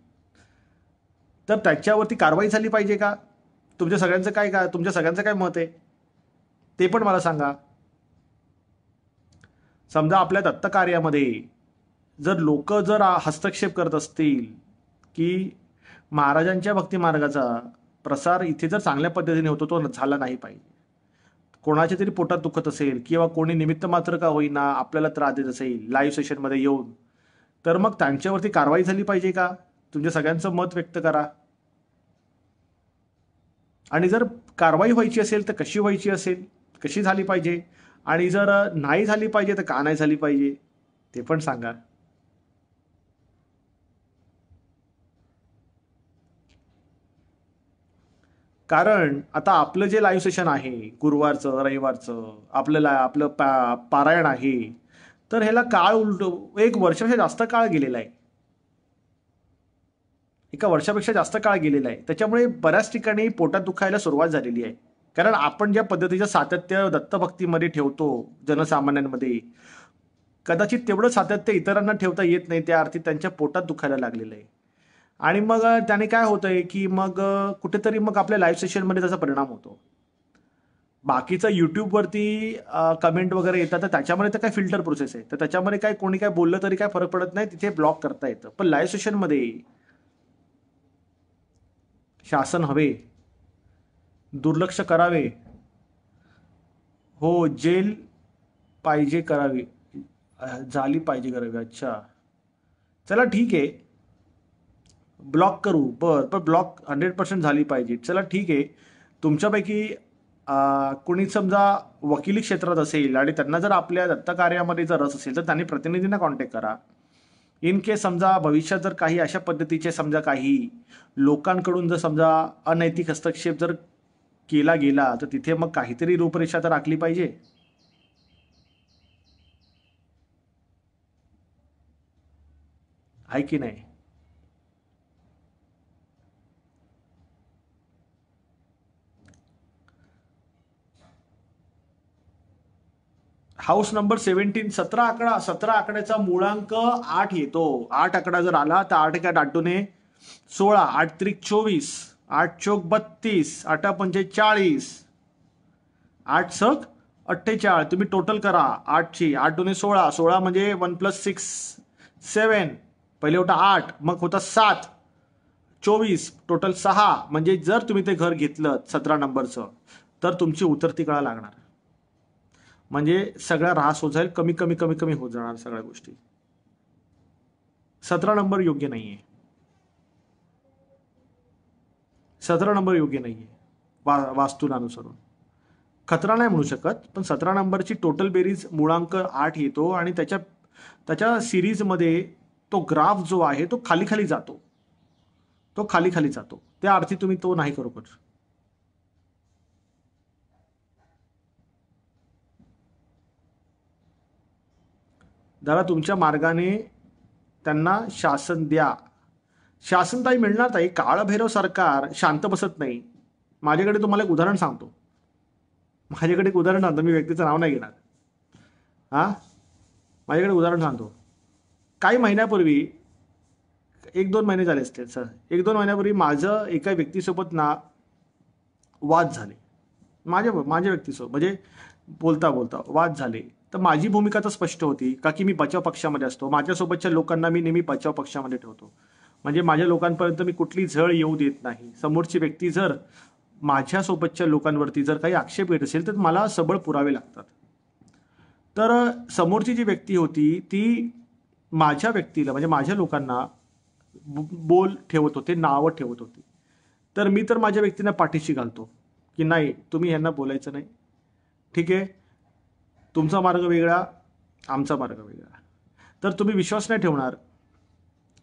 तर त्याच्यावरती कारवाई झाली पाहिजे का? तुमच्या सगळ्यांचं तुमच्या सगळ्यांचं काय मत आहे ते पण मला सांगा. समजा आपल्या दत्तकार्यामध्ये जर लोक जर हस्तक्षेप करत असतील की महाराजांच्या भक्ती मार्गाचा प्रसार इथे जर चांगल्या पद्धतीने होतो तो झाला नाही पाहिजे, कोणाच्या तरी पोटात दुखत असेल किंवा कोणी निमित्त मात्र का होईना आपल्याला त्रास देत असेल लाईव्ह सेशनमध्ये येऊन, तर मग त्यांच्यावरती कारवाई झाली पाहिजे का? तुमच्या सगळ्यांचं मत व्यक्त करा. आणि जर कारवाई व्हायची असेल तर कशी व्हायची असेल, कशी झाली पाहिजे, आणि जर नाही झाली पाहिजे तर का नाही झाली पाहिजे ते पण सांगा. कारण आता आपलं जे लाईव्ह सेशन आहे गुरुवारचं रविवारचं आपलं पारायण आहे, तर ह्याला काळ उलट 1 वर्षापेक्षा जास्त काळ गेलेला आहे. 1 वर्षापेक्षा जास्त काळ गेलेला आहे. त्याच्यामुळे बऱ्याच ठिकाणी पोटात दुखायला सुरुवात झालेली आहे. कारण आपण ज्या पद्धतीचं सातत्य दत्तभक्तीमध्ये ठेवतो जनसामान्यांमध्ये, कदाचित तेवढं सातत्य इतरांना ठेवता येत नाही. त्या अर्थी त्यांच्या पोटात दुखायला लागलेलं आहे. आणि मग त्याने काय होतंय की मग कुठेतरी मग आपल्या लाईव्ह सेशनमध्ये त्याचा परिणाम होतो. बाकीचं यूट्यूबवरती कमेंट वगैरे येतात तर त्याच्यामध्ये तर काय फिल्टर प्रोसेस आहे, तर त्याच्यामध्ये काय कोणी काय बोललं तरी काय फरक पडत नाही, तिथे ब्लॉक करता येतं. पण लाईव्ह सेशनमध्ये शासन हवे, दुर्लक्ष करावे, हो जेल पाहिजे करावी, झाली पाहिजे करावी. अच्छा चला ठीक आहे, ब्लॉक करू. पण ब्लॉक 100% झाली पाहिजे. चला ठीक आहे. तुमच्यापैकी कोणी समजा वकिली क्षेत्रात असेल आणि त्यांना जर आपल्या दत्तकार्यामध्ये जर रस असेल तर त्यांनी प्रतिनिधींना कॉन्टॅक्ट करा. इन केस समजा भविष्यात जर काही अशा पद्धतीचे समजा काही लोकांकडून जर समजा अनैतिक हस्तक्षेप जर केला गेला तर तिथे मग काहीतरी रूपरेषा तर आखली पाहिजे. आहे की नाही? हाऊस नंबर 17 17 आकड्याचा मूळांक 8 येतो. 8 आकडा जर आला तर 8 एका डाटूने 16, 8 त्रिक 24, 8 चौक 32, 8 पंचे 40, 8 सक 48. तुम्ही टोटल करा 8ची. 8 दुने 16, 16 म्हणजे 1 + 6 7, पहिले होता 8 मग होता 7, 24 टोटल 6. म्हणजे जर तुम्ही ते घर घेतलं 17 नंबरचं तर तुमची उतरती कळा लागणार. म्हणजे सगळा ऱ्हास होत जाईल, कमी कमी कमी कमी होत जाणार सगळ्या गोष्टी. 17 नंबर योग्य नाहीये. 17 नंबर योग्य नाहीये वास्तुला खतरा नाही म्हणू शकत, पण 17 नंबरची टोटल बेरीज मूळांक 8 येतो आणि त्याच्या सिरीजमध्ये तो ग्राफ जो आहे तो खाली खाली जातो, त्या अर्थी तुम्ही तो नाही करू शकत. जरा तुमच्या मार्गाने त्यांना शासन द्या. शासन ताई मिळणार ताई. काळभैरव सरकार शांत बसत नाही. माझ्याकडे तुम्हाला एक उदाहरण सांगतो. मी व्यक्तीचं नाव नाही घेणार. माझ्याकडे उदाहरण सांगतो. काही महिन्यापूर्वी 1-2 महिने झाले असतील सर, 1-2 महिन्यापूर्वी माझं एका व्यक्तीसोबत वाद झाले. माझ्या व्यक्तीसोबत म्हणजे बोलता वाद झाले. तर माझी भूमिका तर स्पष्ट होती का की मी बचाव पक्षामध्ये असतो. माझ्यासोबतच्या लोकांना मी नेहमी बचाव पक्षामध्ये ठेवतो. म्हणजे माझ्या लोकांपर्यंत मी कुठली झळ येऊ देत नाही. समोरची व्यक्ती जर माझ्यासोबतच्या लोकांवरती जर काही आक्षेप घेत असेल तर मला सबळ पुरावे लागतात. तर समोरची जी व्यक्ती होती ती माझ्या व्यक्तीला म्हणजे माझ्या लोकांना बोल ठेवत होते, नावं ठेवत होती. तर मी तर माझ्या व्यक्तींना पाठीशी घालतो की नाही तुम्ही यांना बोलायचं नाही, ठीक आहे, तुमचा मार्ग वेगळा, आमचा मार्ग वेगळा. तर तुम्ही विश्वास नाही ठेवणार,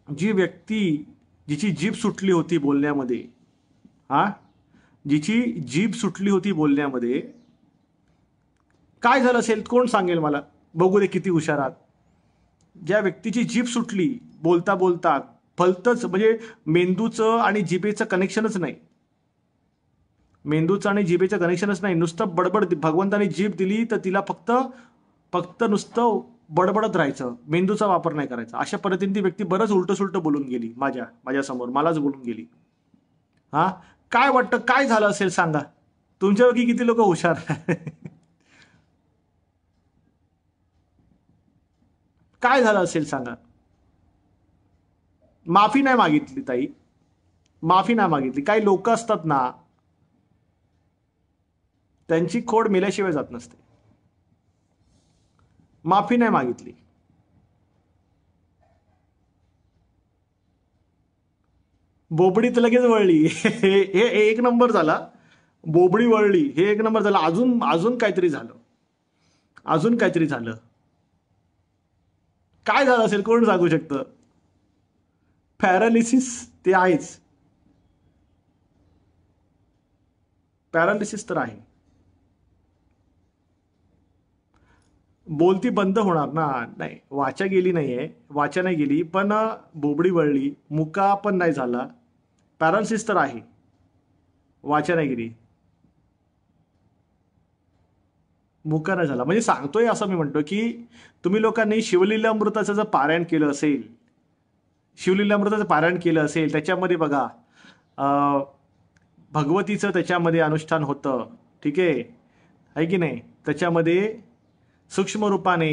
जी व्यक्ती जिची जीभ सुटली होती बोलण्यामध्ये, जिची जीभ सुटली होती बोलण्यामध्ये काय झालं असेल कोण सांगेल मला? बघू दे किती हुशार आहात. ज्या व्यक्तीची जीभ सुटली बोलता बोलता, फलतच म्हणजे मेंदूचं आणि जिभेचं कनेक्शनच नाही, नुसतं बडबड. भगवंताने जीभ दिली तर तिला फक्त नुसतं बडबडत राहायचं, मेंदूचा वापर नाही करायचा. अशा पद्धतीने ती व्यक्ती बरंच उलटं सुलटं बोलून गेली माझ्या समोर, मलाच बोलून गेली. काय वाटतं काय झालं असेल सांगा. तुमच्यापैकी किती लोक हुशार काय झालं असेल सांगा. माफी नाही मागितली ताई, माफी नाही मागितली. काही लोक असतात ना, त्यांची खोड मेल्याशिवाय जात नसते. माफी नाही मागितली. बोबडी तर लगेच वळली हे एक नंबर झाला. बोबडी वळली हे एक नंबर झालं. अजून अजून काहीतरी झालं, अजून काहीतरी झालं. काय झालं असेल कोण सांगू शकतं. पॅरालिसिस ते आहेच, पॅरालिसिस तर आहे. बोलती बंद होणार ना. नाही, वाचा गेली नाहीये, वाचा नाही गेली, पण बोबडी वळली, मुका पण नाही झाला, पॅरालिसिस तर आहे, वाचा नाही गेली, मुका नाही झाला. म्हणजे सांगतोय असं मी म्हणतो की तुम्ही लोकांनी शिवलीलामृताचं जर पारायण केलं असेल, शिवलीलामृताचं पारायण केलं असेल, त्याच्यामध्ये बघा भगवतीचं त्याच्यामध्ये अनुष्ठान होतं, ठीक आहे की नाही. त्याच्यामध्ये सूक्ष्म रूपाने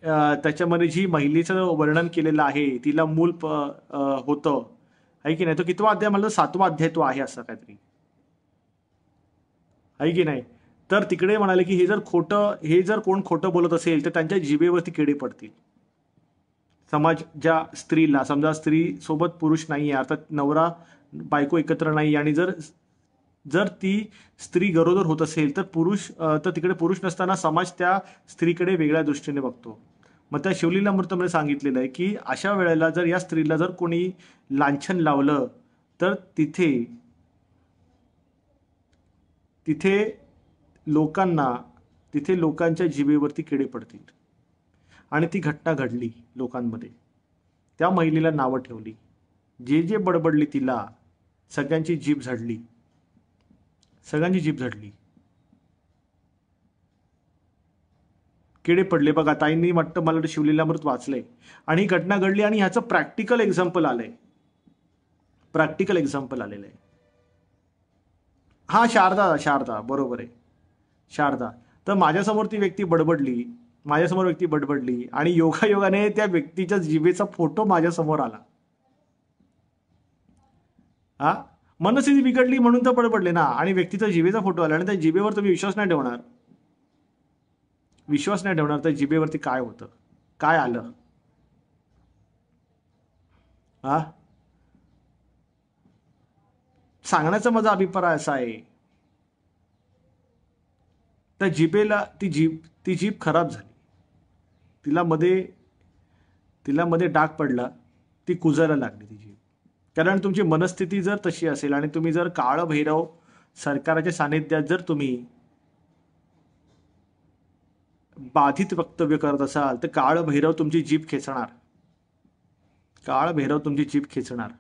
त्याच्यामध्ये जी महिलेचं वर्णन केलेलं आहे, तिला मूल होतं, आहे की नाही. तो कितवा अध्याय म्हणलं, 7वा अध्याय तो आहे असं काहीतरी, आहे की नाही. तर तिकडे म्हणाले की हे जर कोण खोटं बोलत असेल तर त्यांच्या जिभेवरती किडे पडतील. समाज ज्या स्त्रीला, समजा स्त्री सोबत पुरुष नाही आहे, अर्थात नवरा बायको एकत्र नाही, आणि जर जर ती स्त्री गरोदर होत असेल तर तर तिकडे पुरुष नसताना समाज त्या स्त्रीकडे वेगळ्या दृष्टीने बघतो. मग त्या शिवलीलामृतामध्ये सांगितलेलं आहे की अशा वेळेला जर या स्त्रीला जर कोणी लांछन लावलं तर तिथे तिथे लोकांना तिथे लोकांच्या जिभेवरती किडे पडतील. आणि ती घटना घडली लोकांमध्ये. त्या महिलेला नावं ठेवली, जे जे बडबडली तिला सगळ्यांची जीभ झडली, सगळ्यांची जीभ झडली, किडे पडले. बघा ताईंनी वाटतं मला शिवलीलामृत वाचलंय आणि ही घटना घडली, आणि ह्याचं प्रॅक्टिकल एक्झाम्पल आलंय, प्रॅक्टिकल एक्झाम्पल आलेलं आहे. हा, शारदा, शारदा बरोबर आहे, शारदा. तर माझ्यासमोर ती व्यक्ती बडबडली, माझ्यासमोर व्यक्ती बडबडली, आणि योगायोगाने त्या व्यक्तीच्या जिभेचा फोटो माझ्यासमोर आला. हा, मनस्थिती बिघडली म्हणून तर बडबडले ना, आणि व्यक्तीचा जिभेचा फोटो आला, आणि त्या जिभेवर तुम्ही विश्वास नाही ठेवणार, विश्वास नाही ठेवणार. तर जिभेवरती काय होतं, काय आलं. हा, सांगण्याचा माझा अभिप्राय असा आहे, त्या जिभेला ती जीभ खराब झाली, तिला मध्ये डाग पडला, ती कुजायला लागली ती जीभ. कारण तुमची मनस्थिती जर तशी असेल आणि तुम्ही जर काळभैरव सरकाराच्या सानिध्यात जर तुम्ही बाधित वक्तव्य करत असाल तर काळभैरव तुमची जीभ खेचणार, काळभैरव तुमची जीभ खेचणार.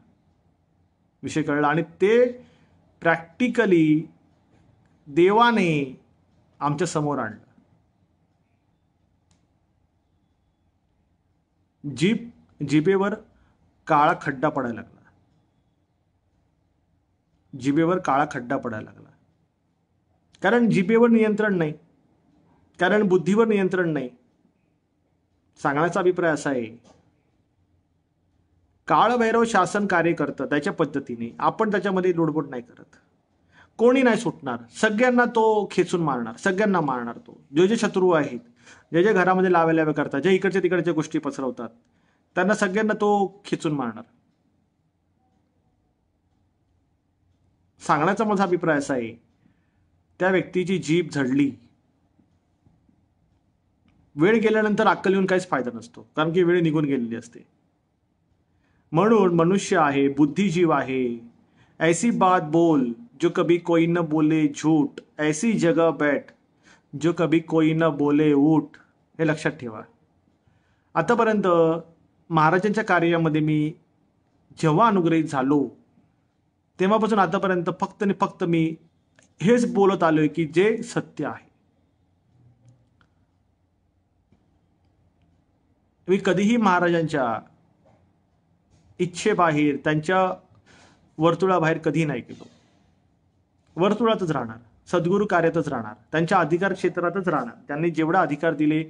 विषय कळला. आणि ते प्रॅक्टिकली देवाने आमच्या समोर आणलं. जिभेवर काळा खड्डा पडायला लागला, जिभेवर काळा खड्डा पडायला लागला. कारण जिभेवर नियंत्रण नाही, कारण बुद्धीवर नियंत्रण नाही. सांगण्याचा अभिप्राय असा आहे, काळभैरव शासन कार्य करतं त्याच्या पद्धतीने, आपण त्याच्यामध्ये लोडबोड नाही करत. कोणी नाही सुटणार, सगळ्यांना तो खेचून मारणार, सगळ्यांना मारणार. तो जे जे शत्रू आहेत, जे जे घरामध्ये लावे करतात, जे इकडच्या तिकडच्या गोष्टी पसरवतात, त्यांना सगळ्यांना तो खेचून मारणार. सांगण्याचा माझा अभिप्राय असा आहे, त्या व्यक्तीची जीभ झडली. वेळ गेल्यानंतर अक्कल येऊन काहीच फायदा नसतो, कारण की वेळ निघून गेलेली असते. म्हणून मनुष्य आहे, बुद्धिजीव आहे. ऐसी बात बोल जो कभी कोई न बोले झूठ, ऐसी जगह बैठ जो कभी कोई न बोले उठ. हे लक्षात ठेवा. आतापर्यंत महाराजांच्या कार्यामध्ये मी जेव्हा अनुग्रहित झालो तेव्हापासून आतापर्यंत फक्त आणि फक्त मी हेच बोलत आलोय की जे सत्य आहे. मी कधीही महाराजांच्या इच्छेबाहेर, त्यांच्या वर्तुळाबाहेर कधी नाही गेलो. वर्तुळातच राहणार, सद्गुरू कार्यातच राहणार, त्यांच्या अधिकार क्षेत्रातच राहणार, त्यांनी जेवढा अधिकार दिले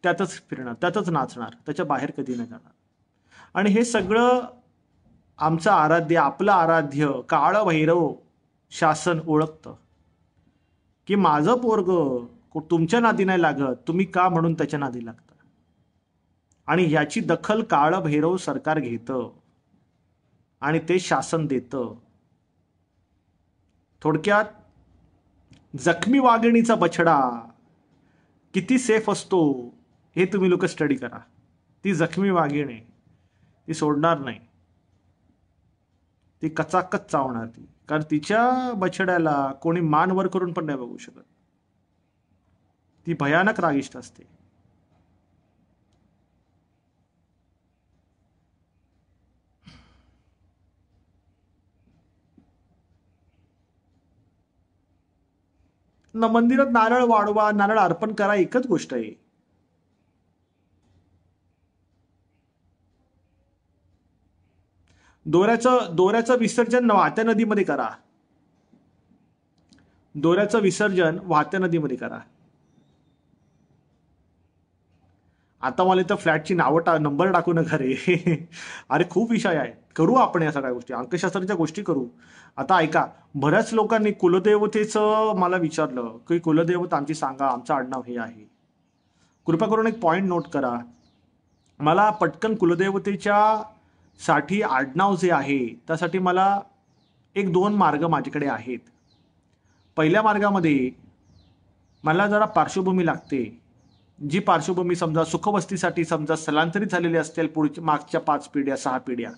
त्यातच फिरणार, त्यातच नाचणार, त्याच्या बाहेर कधी नाही जाणार. आणि हे सगळं आमचं आराध्य, आपलं आराध्य काळभैरव शासन ओळखतं की माझं पोरग तुमच्या नादी नाही लागत, तुम्ही का म्हणून त्याच्या नादी लागता. आणि याची दखल काळभैरव सरकार घेतं आणि ते शासन देतं. थोडक्यात जखमी वाघिणीचा बछडा किती सेफ असतो हे तुम्ही लोक स्टडी करा. ती जखमी वाघिणी ती सोडणार नाही, ती कचाकच चावणार ती, कारण तिच्या बछड्याला कोणी मान वर करून पण नाही बघू शकत. ती भयानक रागिष्ट असते. मंदिरात नारळ वाढवा, नारळ अर्पण करा, एकच गोष्ट आहे. दोऱ्याचं विसर्जन वाहत्या नदीमध्ये करा. दोऱ्याचं विसर्जन वाहत्या नदीमध्ये करा. आता मला इथं फ्लॅटची नावं नंबर टाकू नका रे. अरे खूप विषय आहे, करू आपण या सगळ्या गोष्टी, अंकशास्त्राच्या गोष्टी करू. आता ऐका, बऱ्याच लोकांनी कुलदेवतेचं मला विचारलं की कुलदेवता आमची सांगा, आमचं आडनाव हे आहे. कृपा करून एक पॉइंट नोट करा. मला पटकन कुलदेवतेच्या साठी आडनाव जे आहे त्यासाठी मला एक दोन मार्ग माझ्याकडे आहेत. पहिल्या मार्गामध्ये मला जरा पार्श्वभूमी लागते. जी पार्श्वभूमी समजा सुखवस्तीसाठी समजा स्थलांतरित झालेली असतील, पुढच्या मागच्या 5 पिढ्या 6 पिढ्या,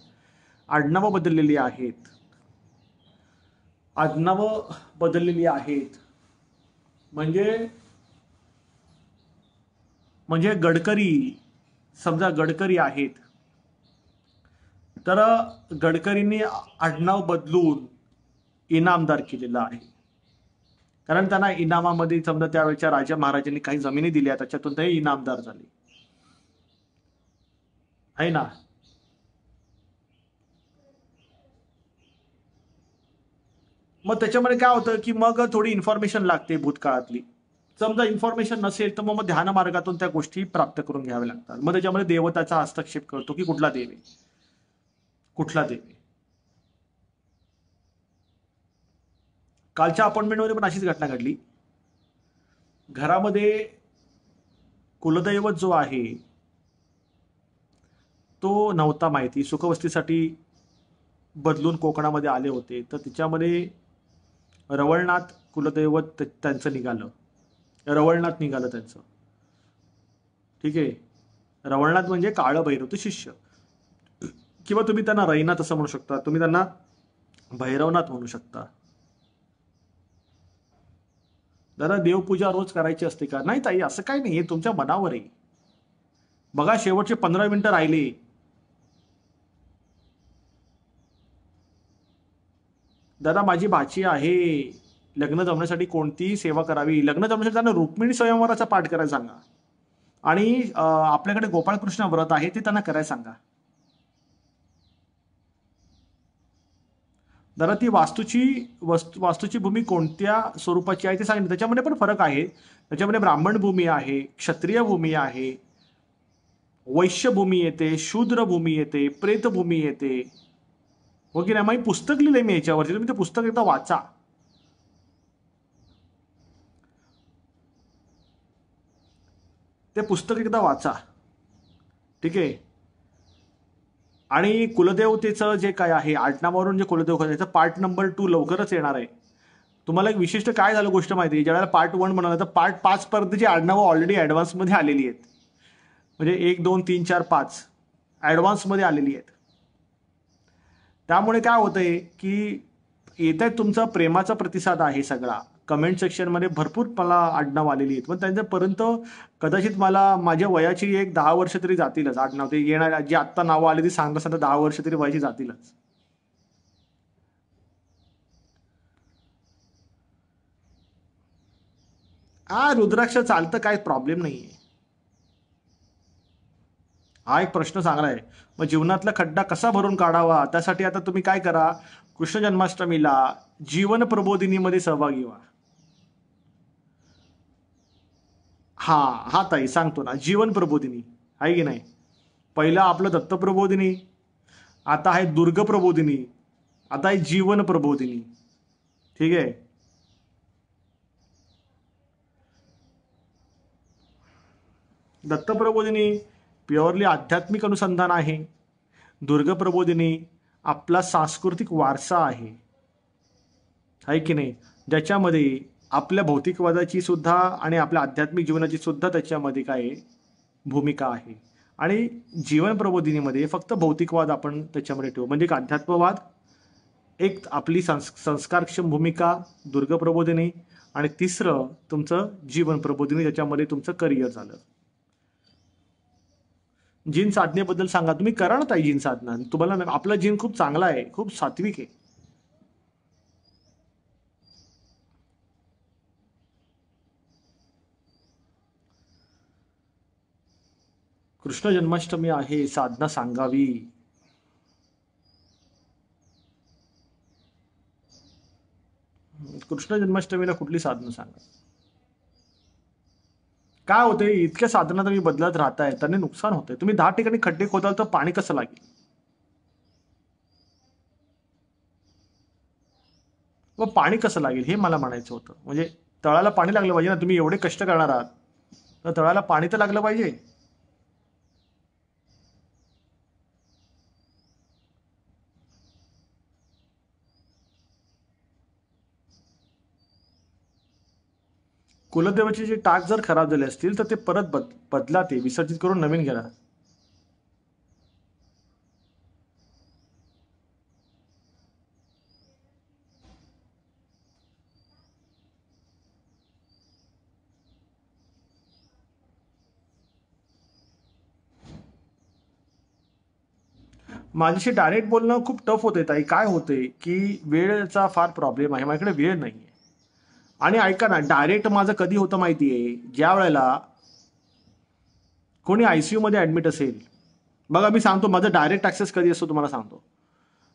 आडनावं बदललेली आहेत, म्हणजे गडकरी, समजा गडकरी आहेत, तर गडकरींनी आडनाव बदलून इनामदार केलेलं आहे. कारण त्यांना इनामामध्ये समजा त्यावेळेच्या राजा महाराजांनी काही जमिनी दिल्या, त्याच्यातून ते इनामदार झाले आहे ना. मग त्याच्यामध्ये काय होतं की मग थोडी इन्फॉर्मेशन लागते भूतकाळातली. समजा इन्फॉर्मेशन नसेल तर मग ध्यान मार्गातून त्या गोष्टी प्राप्त करून घ्याव्या लागतात. मग त्याच्यामध्ये देवताचा हस्तक्षेप करतो की कुठला देव आहे, कुठला देव आहे. कालच्या अपॉइंटमेंटमध्ये पण अशीच घटना घडली. घरामध्ये कुलदैवत जो आहे तो नव्हता माहिती, सुखवस्तीसाठी बदलून कोकणामध्ये आले होते, तर तिच्यामध्ये रवळनाथ कुलदैवत त्यांचं निघालं, रवळनाथ निघालं त्यांचं. ठीक आहे, रवळनाथ म्हणजे काळभैरवचे शिष्य, किंवा तुम्ही त्यांना रैनाथ असं म्हणू शकता, तुम्ही त्यांना भैरवनाथ म्हणू शकता. दादा देवपूजा रोज करायची असते का? नाही ताई, असं काही नाही, हे तुमच्या मनावर आहे. बघा शेवटचे 15 मिनिटं राहिले. दादा माझी भाची आहे, लग्न जमण्यासाठी कोणती सेवा करावी? लग्न जमण्यासाठी त्यांना रुक्मिणी स्वयंवराचा पाठ करायला सांगा. आणि आपल्याकडे गोपाळकृष्ण व्रत आहे ते त्यांना करायला सांगा. दादा ती वास्तूची भूमी कोणत्या स्वरूपाची आहे ते सांगितलं. त्याच्यामध्ये पण फरक आहे. त्याच्यामध्ये ब्राह्मण भूमी आहे, क्षत्रिय भूमी आहे, वैश्य भूमी येते, शूद्र भूमी येते, प्रेत भूमी येते. हो की नाही? मग पुस्तक लिहिलंय मी याच्यावरती, तुम्ही ते पुस्तक एकदा वाचा. ते पुस्तक एकदा वाचा, ठीक आहे. आणि कुलदेवतेचं जे काय आहे, आडनावावरून जे कुलदेव, त्याचं पार्ट नंबर 2 लवकरच येणार आहे. तुम्हाला एक विशिष्ट काय झालं गोष्ट माहिती आहे, ज्यावेळेला पार्ट 1 म्हणाला तर पार्ट 5 पर्यंतची आडनावं ऑलरेडी ॲडव्हान्समध्ये आलेली आहेत. म्हणजे 1 2 3 4 5 ॲडव्हान्समध्ये आलेली आहेत. त्यामुळे काय होतंय की येत आहे तुमचा प्रेमाचा प्रतिसाद आहे सगळा. कमेंट सेक्शनमध्ये भरपूर मला आडनाव आलेली आहेत, पण त्यांच्यापर्यंत कदाचित मला माझ्या वयाची एक 10 वर्ष तरी जातीलच. आडनाव ते येणार, जी आत्ता नावं आली ती सांगता 10 वर्ष तरी वयाची जातीलच. रुद्राक्ष चालतं, काय प्रॉब्लेम नाहीये. हा एक प्रश्न चांगला आहे. मग जीवनातला खड्डा कसा भरून काढावा, त्यासाठी आता तुम्ही काय करा, कृष्ण जन्माष्टमीला जीवन प्रबोधिनीमध्ये सहभागी व्हा. हा हा ताई सांगतो ना, जीवन प्रबोधिनी आहे की नाही. पहिलं आपलं दत्त प्रबोधिनी, आता आहे दुर्ग प्रबोधिनी, आता आहे जीवन प्रबोधिनी. ठीक आहे. दत्त प्रबोधिनी प्युअरली आध्यात्मिक अनुसंधान आहे. दुर्ग प्रबोधिनी आपला सांस्कृतिक वारसा आहे की नाही, ज्याच्यामध्ये आपल्या भौतिकवादाची सुद्धा आणि आपल्या आध्यात्मिक जीवनाची सुद्धा त्याच्यामध्ये काय आहे, भूमिका आहे. आणि जीवन प्रबोधिनीमध्ये फक्त भौतिकवाद आपण त्याच्यामध्ये ठेवू, म्हणजे एक अध्यात्मवाद, एक आपली संस्कारक्षम भूमिका दुर्ग प्रबोधिनी, आणि तिसरं तुमचं जीवन प्रबोधिनी, ज्याच्यामध्ये तुमचं करिअर झालं. जिन साधनेबद्दल सांगा. तुम्ही करा ना ताई जिन साधना. तुम्हाला आपला जिन खूप चांगला आहे, खूप सात्विक आहे. कृष्ण जन्माष्टमी आहे, साधना सांगावी. कृष्ण जन्माष्टमीला कुठली साधना सांगा. काय होते, इतक्या साधना तुम्ही बदलत राहताय, त्याने नुकसान होतंय. तुम्ही 10 ठिकाणी खड्डे खोदाल तर पाणी कसं लागेल. व पाणी कसं लागेल हे मला म्हणायचं होतं. म्हणजे तळाला पाणी लागलं पाहिजे ना. तुम्ही एवढे कष्ट करणार आहात तर तळाला पाणी तर लागलं पाहिजे. कुलदेवाचे जे टाक जर खराब झाले असतील तर ते परत बदला, ते विसर्जित करून नवीन घ्या. माझ्याशी डायरेक्ट बोलणं खूप टफ होते ताई. काय होते की वेळेचा फार प्रॉब्लेम आहे, माझ्याकडे वेळ नाही आहे. आणि ऐका ना, डायरेक्ट माझं कधी होतं माहिती आहे, ज्या वेळेला कोणी आयसीयू मध्ये ऍडमिट असेल. बघा मी सांगतो माझं डायरेक्ट ऍक्सेस कधी असतो तुम्हाला सांगतो.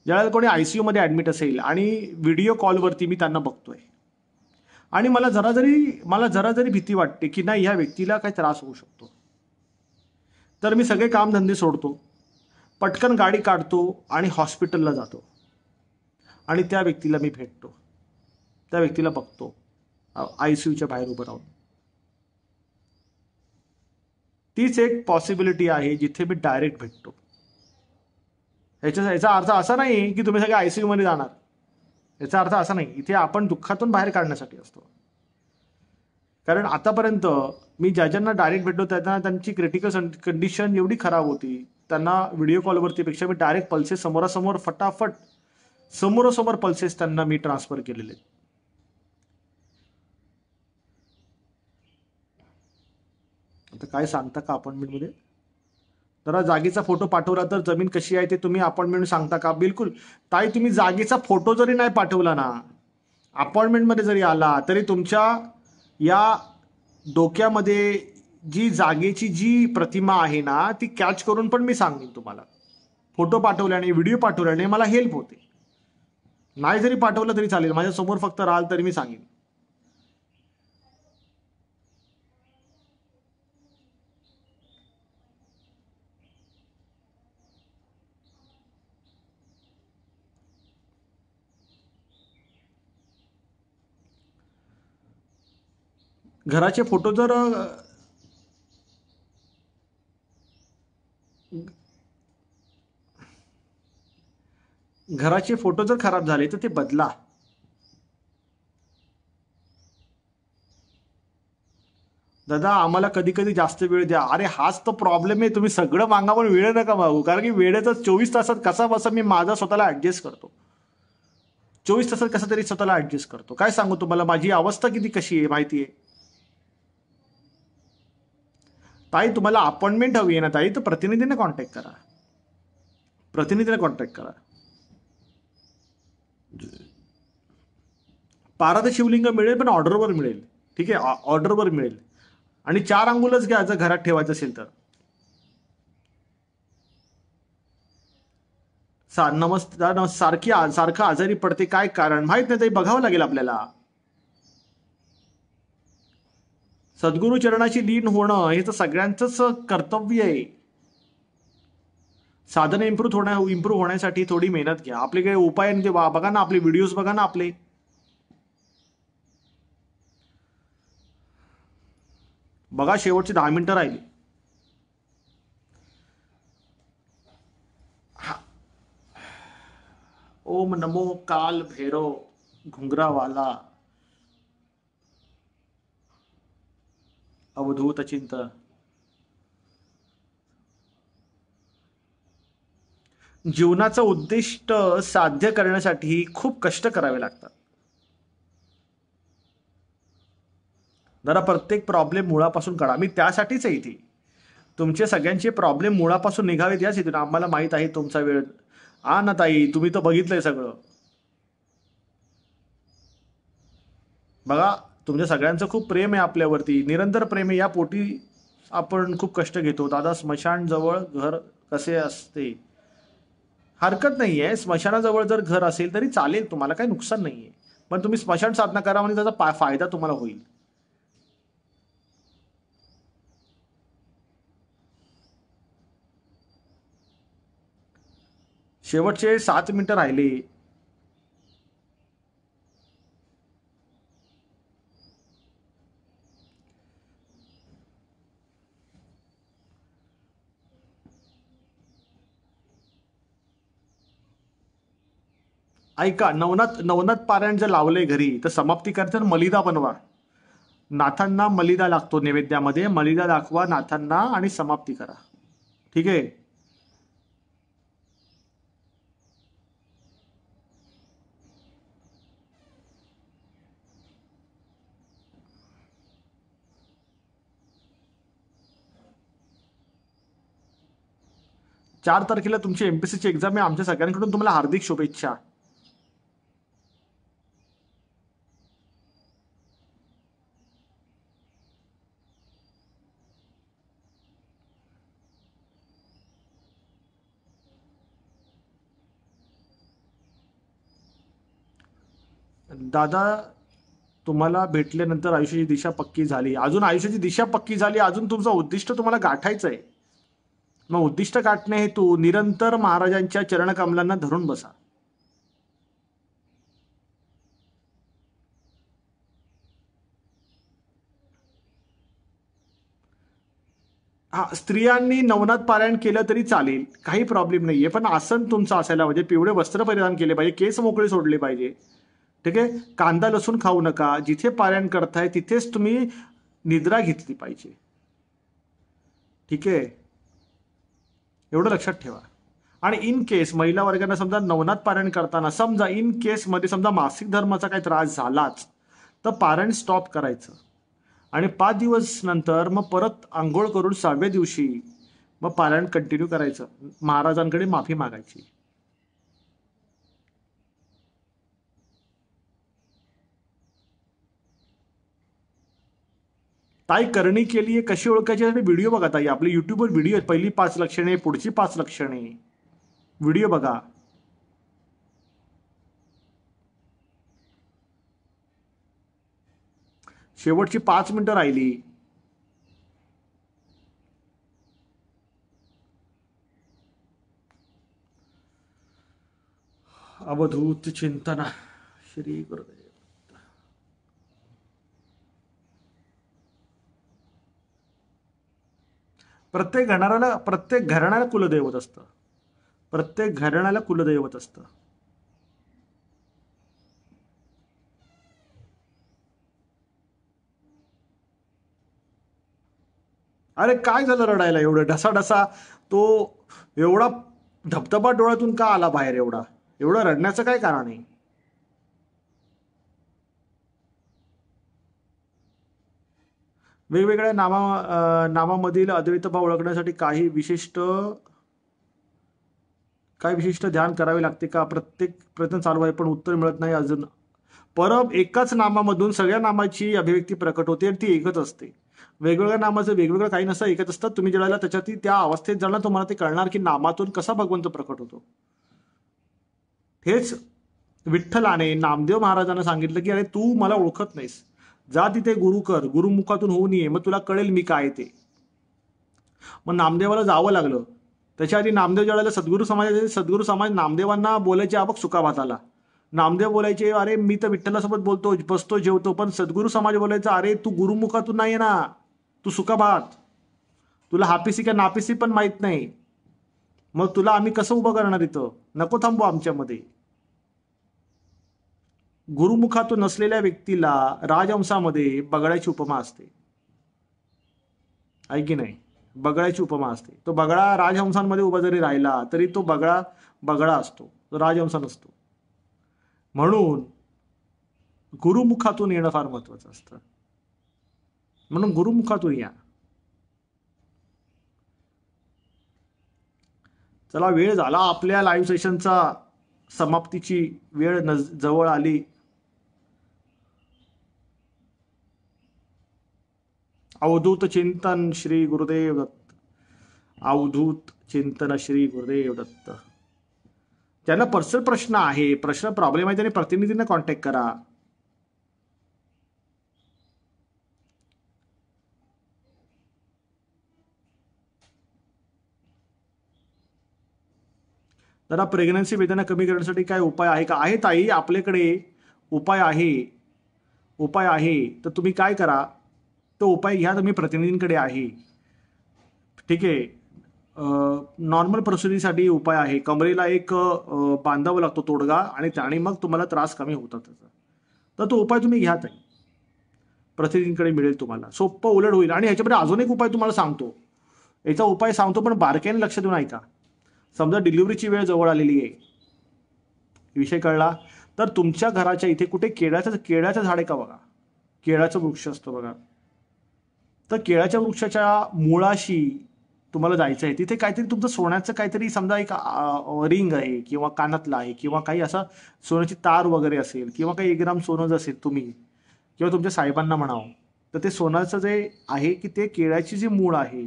ज्यावेळेला कोणी आयसीयू मध्ये ऍडमिट असेल आणि व्हिडिओ कॉलवरती मी त्यांना बघतोय, आणि मला जरा जरी भीती वाटते की नाही ह्या व्यक्तीला काही त्रास होऊ शकतो, तर मी सगळे कामधंदे सोडतो, पटकन गाडी काढतो आणि हॉस्पिटलला जातो, आणि त्या व्यक्तीला मी भेटतो, त्या व्यक्तीला बघतो आयसीयूच्या बाहेर उभं राहून. तीच एक पॉसिबिलिटी आहे जिथे मी डायरेक्ट भेटतो. याचा अर्थ असा नाही की तुम्ही सगळे आयसीयू मध्ये जाणार. याचा अर्थ असा नाही. इथे आपण दुःखातून बाहेर काढण्यासाठी असतो. कारण आतापर्यंत मी ज्यांना डायरेक्ट भेटतो त्यांना त्यांची क्रिटिकल कंडिशन एवढी खराब होती, त्यांना व्हिडिओ कॉलवरती पेक्षा मी डायरेक्ट पल्सेस समोरासमोर फटाफट समोरासमोर पल्सेस त्यांना मी ट्रान्सफर केलेले. आता काय सांगता का अपॉइंटमेंटमध्ये. जरा जागेचा फोटो पाठवला तर जमीन कशी आहे ते तुम्ही अपॉइंटमेंट सांगता का. बिलकुल ताई, तुम्ही जागेचा फोटो जरी नाही पाठवला ना, अपॉइंटमेंटमध्ये जरी आला, तरी तुमच्या या डोक्यामध्ये जी जागेची जी प्रतिमा आहे ना, ती कॅच करून पण मी सांगेन तुम्हाला. फोटो पाठवल्याने, व्हिडिओ पाठवल्याने मला हेल्प होते. नाही जरी पाठवलं तरी चालेल, माझ्या समोर फक्त राहाल तरी मी सांगेन. घराचे फोटो जर घराचे फोटो जर खराब झाले तर ते बदला. दादा आम्हाला कधी कधी जास्त वेळ द्या. अरे हाच तो प्रॉब्लेम आहे. तुम्ही सगळं मागा पण वेळ नका मागू. कारण की वेळेचा 24 तासात कसा बसा मी माझा स्वतःला ऍडजस्ट करतो. 24 तासात कसा तरी स्वतःला ऍडजस्ट करतो. काय सांगू तुम्हाला माझी अवस्था किती कशी आहे माहिती आहे. ताई तुम्हाला अपॉइंटमेंट हवी आहे ना ताई, तर प्रतिनिधीने कॉन्टॅक्ट करा. प्रतिनिधीने कॉन्टॅक्ट करा. पारात शिवलिंग मिळेल पण ऑर्डरवर मिळेल. ठीक आहे, ऑर्डरवर मिळेल. आणि 4 अंगुलच घ्या जर घरात ठेवायचं असेल तर. नमस्कार सारखं आजारी पडते, काय कारण माहित नाही, ते बघावं लागेल आपल्याला. सद्गुरू चरणाची लीन होणं हे तर सगळ्यांचंच कर्तव्य आहे. साधन इम्प्रूव्ह होण्यासाठी थोडी मेहनत घ्या. आपले काही उपाय म्हणजे बघा ना, आपले व्हिडिओज बघा ना आपले. बघा शेवटचे 10 मिनिटं राहिली. ओम नमो काल भैरव घुंगरावाला अवधूत चिंतन. जीवनाचं उद्दिष्ट साध्य करण्यासाठी खूप कष्ट करावे लागतात. जरा प्रत्येक प्रॉब्लेम मुळापासून काढा. मी त्यासाठीच आहे इथे. तुमचे सगळ्यांचे प्रॉब्लेम मुळापासून निघावेत याच इथून. आम्हाला माहित आहे तुमचा वेळ. हा ना ताई, तुम्ही तर बघितलंय सगळं. बघा, तुमच्या सगळ्यांचं खूप प्रेम आहे आपल्यावरती, निरंतर प्रेम आहे. या पोटी आपण खूप कष्ट घेतो. दादा, स्मशान जवळ घर कसे असते? हरकत नाहीये, स्मशानाजवळ जर घर असेल तरी चालेल, तुम्हाला काही नुकसान नाहीये. पण तुम्ही स्मशान साधना करा म्हणजे त्याचा फायदा तुम्हाला होईल. शेवटचे 7 मिनिटं राहिले. ऐका, नवनाथ पारायण जर लावलंय घरी तर समाप्ती करताना मलिदा बनवा. नाथांना मलिदा लागतो नैवेद्यामध्ये. मलिदा दाखवा नाथांना आणि समाप्ती करा. ठीक आहे. चार तारखेला तुमची एमपीसीची एक्झाम आहे. आमच्या सगळ्यांकडून तुम्हाला हार्दिक शुभेच्छा. दादा, तुम्हाला भेटल्यानंतर आयुष्याची दिशा पक्की झाली. अजून आयुष्याची दिशा पक्की झाली, अजून तुमचं उद्दिष्ट तुम्हाला गाठायचं आहे. मग उद्दिष्ट गाठणे हेतू निरंतर महाराजांच्या चरणकमलांना धरून बसा. हा, स्त्रियांनी नवनाथ पारायण केलं तरी चालेल, काही प्रॉब्लेम नाहीये. पण आसन तुमचं असायला पाहिजे, पिवळे वस्त्र परिधान केले पाहिजे, केस मोकळे सोडले पाहिजे. ठीक आहे. कांदा लसूण खाऊ नका. जिथे पारायण करताय तिथेच तुम्ही निद्रा घेतली पाहिजे. ठीक आहे, एवढं लक्षात ठेवा. आणि इन केस महिला वर्गांना समजा नवनाथ पारायण करताना समजा इन केस मध्ये समजा मासिक धर्माचा काही त्रास झालाच तर पारायण स्टॉप करायचं. आणि 5 दिवस नंतर मग परत आंघोळ करून 6व्या दिवशी मग पारायण कंटिन्यू करायचं. महाराजांकडे माफी मागायची. ताई, करणी केली कशी ओळखायची व्हिडिओ बघा ताई. आपले युट्यूबवर व्हिडिओ आहेत. पहिली 5 लक्षणे, पुढची 5 लक्षणे, व्हिडिओ बघा. शेवटची 5 मिनिटं राहिली. अवधूत चिंतना श्री गुरुदेव. प्रत्येक घराण्याला कुलदैवत असतं. प्रत्येक घराण्याला कुलदैवत असतं. अरे काय झालं रडायला एवढं? ढसा तो एवढा धबधबा डोळ्यातून का आला बाहेर? एवढं रडण्याचं काय कारण आहे? वेगवेगळ्या नामामधील अद्वैतभाव ओळखण्यासाठी काही विशिष्ट ध्यान करावे लागते का? प्रत्येक प्रयत्न चालू आहे पण उत्तर मिळत नाही अजून. एकाच नामामधून सगळ्या नामाची अभिव्यक्ती प्रकट होते आणि ती एकच असते. वेगवेगळ्या नामाचं वेगवेगळं काही नसतं, एकच असतात. तुम्ही ज्यावेळेला त्या अवस्थेत जाणार तुम्हाला ते कळणार की नामातून कसा भगवंत प्रकट होतो. हेच विठ्ठलाने नामदेव महाराजांना सांगितलं की अरे तू मला ओळखत नाहीस, जा तिथे गुरु कर, गुरुमुखातून होऊन ये, मग तुला कळेल मी काय ते. मग नामदेवाला जावं लागलं. त्याच्या आधी नामदेव ज्यावेळेला सद्गुरू समाज नामदेवांना बोलायचे अबक सुखाभाताला. नामदेव बोलायचे अरे मी तर विठ्ठलासोबत बोलतो, बसतो, जेवतो, पण सद्गुरू समाज बोलायचा अरे तू गुरुमुखातून नाही ना, तू सुखाभात, तुला हापिसी का नापिसी पण माहित नाही, मग तुला आम्ही कसं उभं करणार इथं, नको थांबू आमच्यामध्ये. गुरुमुखातून नसलेल्या व्यक्तीला राजहंसामध्ये बगड्याची उपमा असते, आहे की नाही? बगळ्याची उपमा असते. तो बगळा राजहंसांमध्ये उभा जरी राहिला तरी तो बगळा बगळा असतो, तो राजहंस नसतो. म्हणून गुरुमुखातून येणं फार महत्वाचं असतं. म्हणून गुरुमुखातून या. चला, वेळ झाला आपल्या लाईव्ह सेशनचा, समाप्तीची वेळ जवळ आली. अवधूत चिंतन श्री गुरुदेव दत्त. अवधूत चिंतन श्री गुरुदेव दत्त. त्यांना पर्सनल प्रश्न आहे, प्रश्न प्रॉब्लेम आहे, त्याने प्रतिनिधींना कॉन्टॅक्ट करा. जरा प्रेग्नन्सी वेदना कमी करण्यासाठी काय उपाय आहे का? आहे ताई, आपल्याकडे उपाय आहे. उपाय आहे तर तुम्ही काय करा, तो उपाय घ्या. तुम्ही प्रतिनिधींकडे आहे, ठीक आहे. नॉर्मल प्रोसिजरसाठी उपाय आहे. कमरेला एक बांधावं लागतो तोडगा, आणि मग तुम्हाला त्रास कमी होतात त्याचा. तर तो उपाय तुम्ही घ्या ताई, प्रतिनिधींकडे मिळेल तुम्हाला, सोपं उलट होईल. आणि ह्याच्यामध्ये अजून एक उपाय तुम्हाला सांगतो, याचा उपाय सांगतो पण बारकाईने लक्ष देऊन ऐका. समजा डिलिव्हरीची वेळ जवळ आलेली आहे, विषय कळला, तर तुमच्या घराच्या इथे कुठे केळ्याचं झाड आहे का बघा, केळाचं वृक्ष असतं बघा, तर केळाच्या वृक्षाच्या मुळाशी तुम्हाला जायचं आहे. तिथे काहीतरी तुमचं सोन्याचं काहीतरी, समजा एक रिंग आहे किंवा कानातला आहे किंवा काही असा सोन्याची तार वगैरे असेल किंवा काही 1 ग्राम सोनं असेल तुम्ही किंवा तुमच्या साहेबांना म्हणावं, तर ते सोन्याचं जे आहे की ते केळ्याची जी मूळ आहे,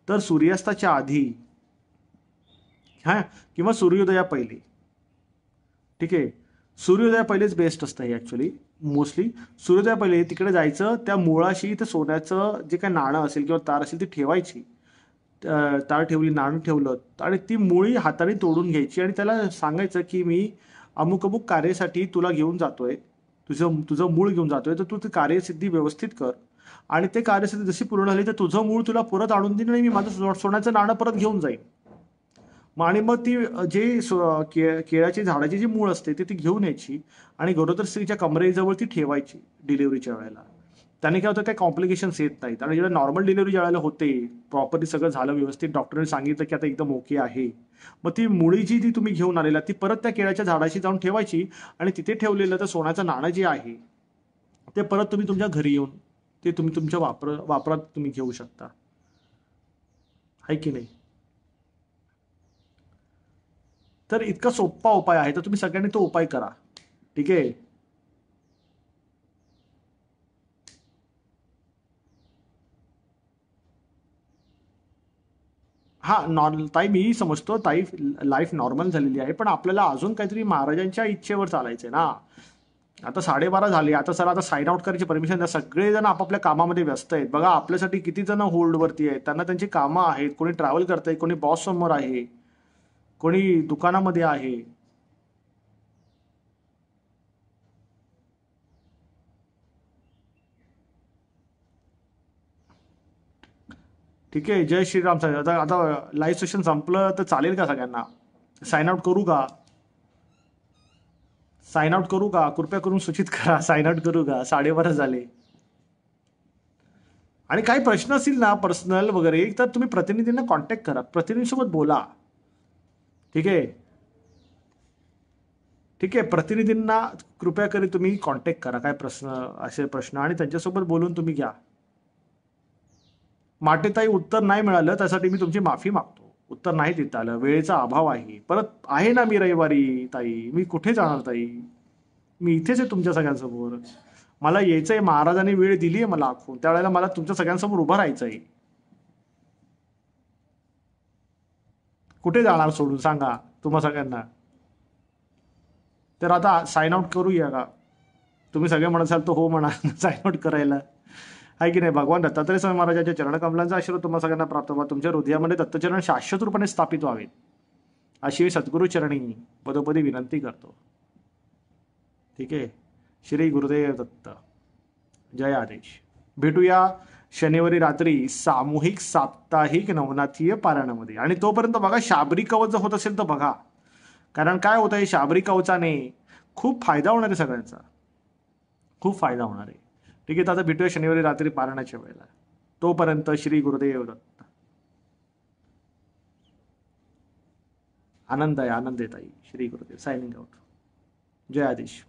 तर सूर्यास्ताच्या आधी हा किंवा सूर्योदया पहिले, ठीक आहे, सूर्योदया पहिलेच बेस्ट असतं हे ॲक्च्युली. मोस्टली सूर्योदया पहिले तिकडे जायचं, त्या मुळाशी ते सोन्याचं जे काही नाणं असेल किंवा तार असेल ती ठेवायची. तार ठेवली, नाणं ठेवलं, आणि ती मुळी हाताने तोडून घ्यायची आणि त्याला सांगायचं की मी अमुक अमुक कार्यासाठी तुला घेऊन जातोय, तुझं मूळ घेऊन जातोय, तर तू ती कार्यसिद्धी व्यवस्थित कर, आणि ते कार्यसिद्धी जशी पूर्ण झाली तर तुझं मूळ तुला परत आणून देईन आणि मी माझं सोन्याचं नाणं परत घेऊन जाईन. आणि मग ती जे केळाची झाडाची जी मूळ असते ती घेऊन यायची आणि गरोदर स्त्रीच्या कमरेजवळ ती ठेवायची डिलिव्हरीच्या वेळेला. त्याने काय होतं, काही कॉम्प्लिकेशन्स येत नाहीत. आणि जेव्हा नॉर्मल डिलिव्हरी ज्या वेळेला होते, प्रॉपरली सगळं झालं व्यवस्थित, डॉक्टरने सांगितलं की आता एकदम ओके आहे, मग ती मुळीची जी तुम्ही घेऊन आलेला ती परत त्या केळाच्या झाडाशी जाऊन ठेवायची, आणि तिथे ठेवलेलं तर सोन्याचं नाणं जे आहे ते परत तुम्ही तुमच्या घरी येऊन ते तुम्ही तुमच्या वापरात तुम्ही घेऊ शकता, आहे की नाही? तर इतका सोपा उपाय आहे, तर तुम्ही सगळ्यांनी तो उपाय करा, ठीक आहे. हा, ताई मी समजतो ताई, लाईफ नॉर्मल झालेली आहे, पण आपल्याला अजून काहीतरी महाराजांच्या इच्छेवर चालायचंय ना. आता 12:30 झाले, आता सर आता साइन आउट करायची परमिशन द्या. सगळेजण आपापल्या कामामध्ये व्यस्त आहेत बघा. आपल्यासाठी किती जण होल्डवरती आहेत, त्यांना त्यांची कामं आहेत, कोणी ट्रॅव्हल करतंय, कोणी बॉस समोर आहे, कोणी दुकानामध्ये आहे. ठीक आहे, जय श्रीराम साहेब. आता आता लाईव्ह सेशन संपलं तर चालेल का सगळ्यांना? साइन आउट करू का? साइन आउट करू का? कृपया करून सूचित करा, साइन आउट करू का? 12:30 झाले. आणि काही प्रश्न असतील ना पर्सनल वगैरे, तर तुम्ही प्रतिनिधींना कॉन्टॅक्ट करा, प्रतिनिधींसोबत बोला, ठीक आहे. ठीक आहे, प्रतिनिधींना कृपया करी तुम्ही कॉन्टॅक्ट करा, काय प्रश्न असे प्रश्न, आणि त्यांच्यासोबत बोलून तुम्ही घ्या. माटेताई, उत्तर नाही मिळालं त्यासाठी मी तुमची माफी मागतो. उत्तर नाही देता आलं, वेळेचा अभाव आहे. परत आहे ना मी रविवारी ताई, मी कुठे जाणार ताई, मी इथेच आहे तुमच्या सगळ्यांसमोर. मला यायचंय, महाराजांनी वेळ दिली आहे मला आखून, त्यावेळेला मला तुमच्या सगळ्यांसमोर उभं राहायचंय. कुठे जाणार सोडून सांगा तुम्हा सगळ्यांना? तर आता साइन आउट करूया का? तुम्ही सगळे म्हणाल तो हो म्हणा साइन आउट करायला, आहे की नाही? भगवान दत्तात्रय स्वामी महाराजांच्या चरणकमलांचा आशीर्वाद तुम्हाला सगळ्यांना प्राप्त व्हा. तुमच्या हृदयामध्ये दत्तचरण शाश्वत रूपाने स्थापित व्हावेत, अशी मी सद्गुरू चरणी पदोपदी विनंती करतो. ठीक आहे. श्री गुरुदेव दत्त. जय आदेश. भेटूया शनिवारी रात्री सामूहिक साप्ताहिक नवनाथीय पारायणामध्ये. आणि तोपर्यंत बघा, शाबरी कवच जर होत असेल तर बघा, कारण काय होतं आहे, शाबरी कवचाने खूप फायदा होणार आहे सगळ्यांचा, खूप फायदा होणार आहे. ठीक आहे. तर आता भेटूया शनिवारी रात्री पारायणाच्या वेळेला. तोपर्यंत श्री गुरुदेव दत्त. आनंद आहे, आनंद आहे ताई. श्री गुरुदेव. Signing out. जय आदेश.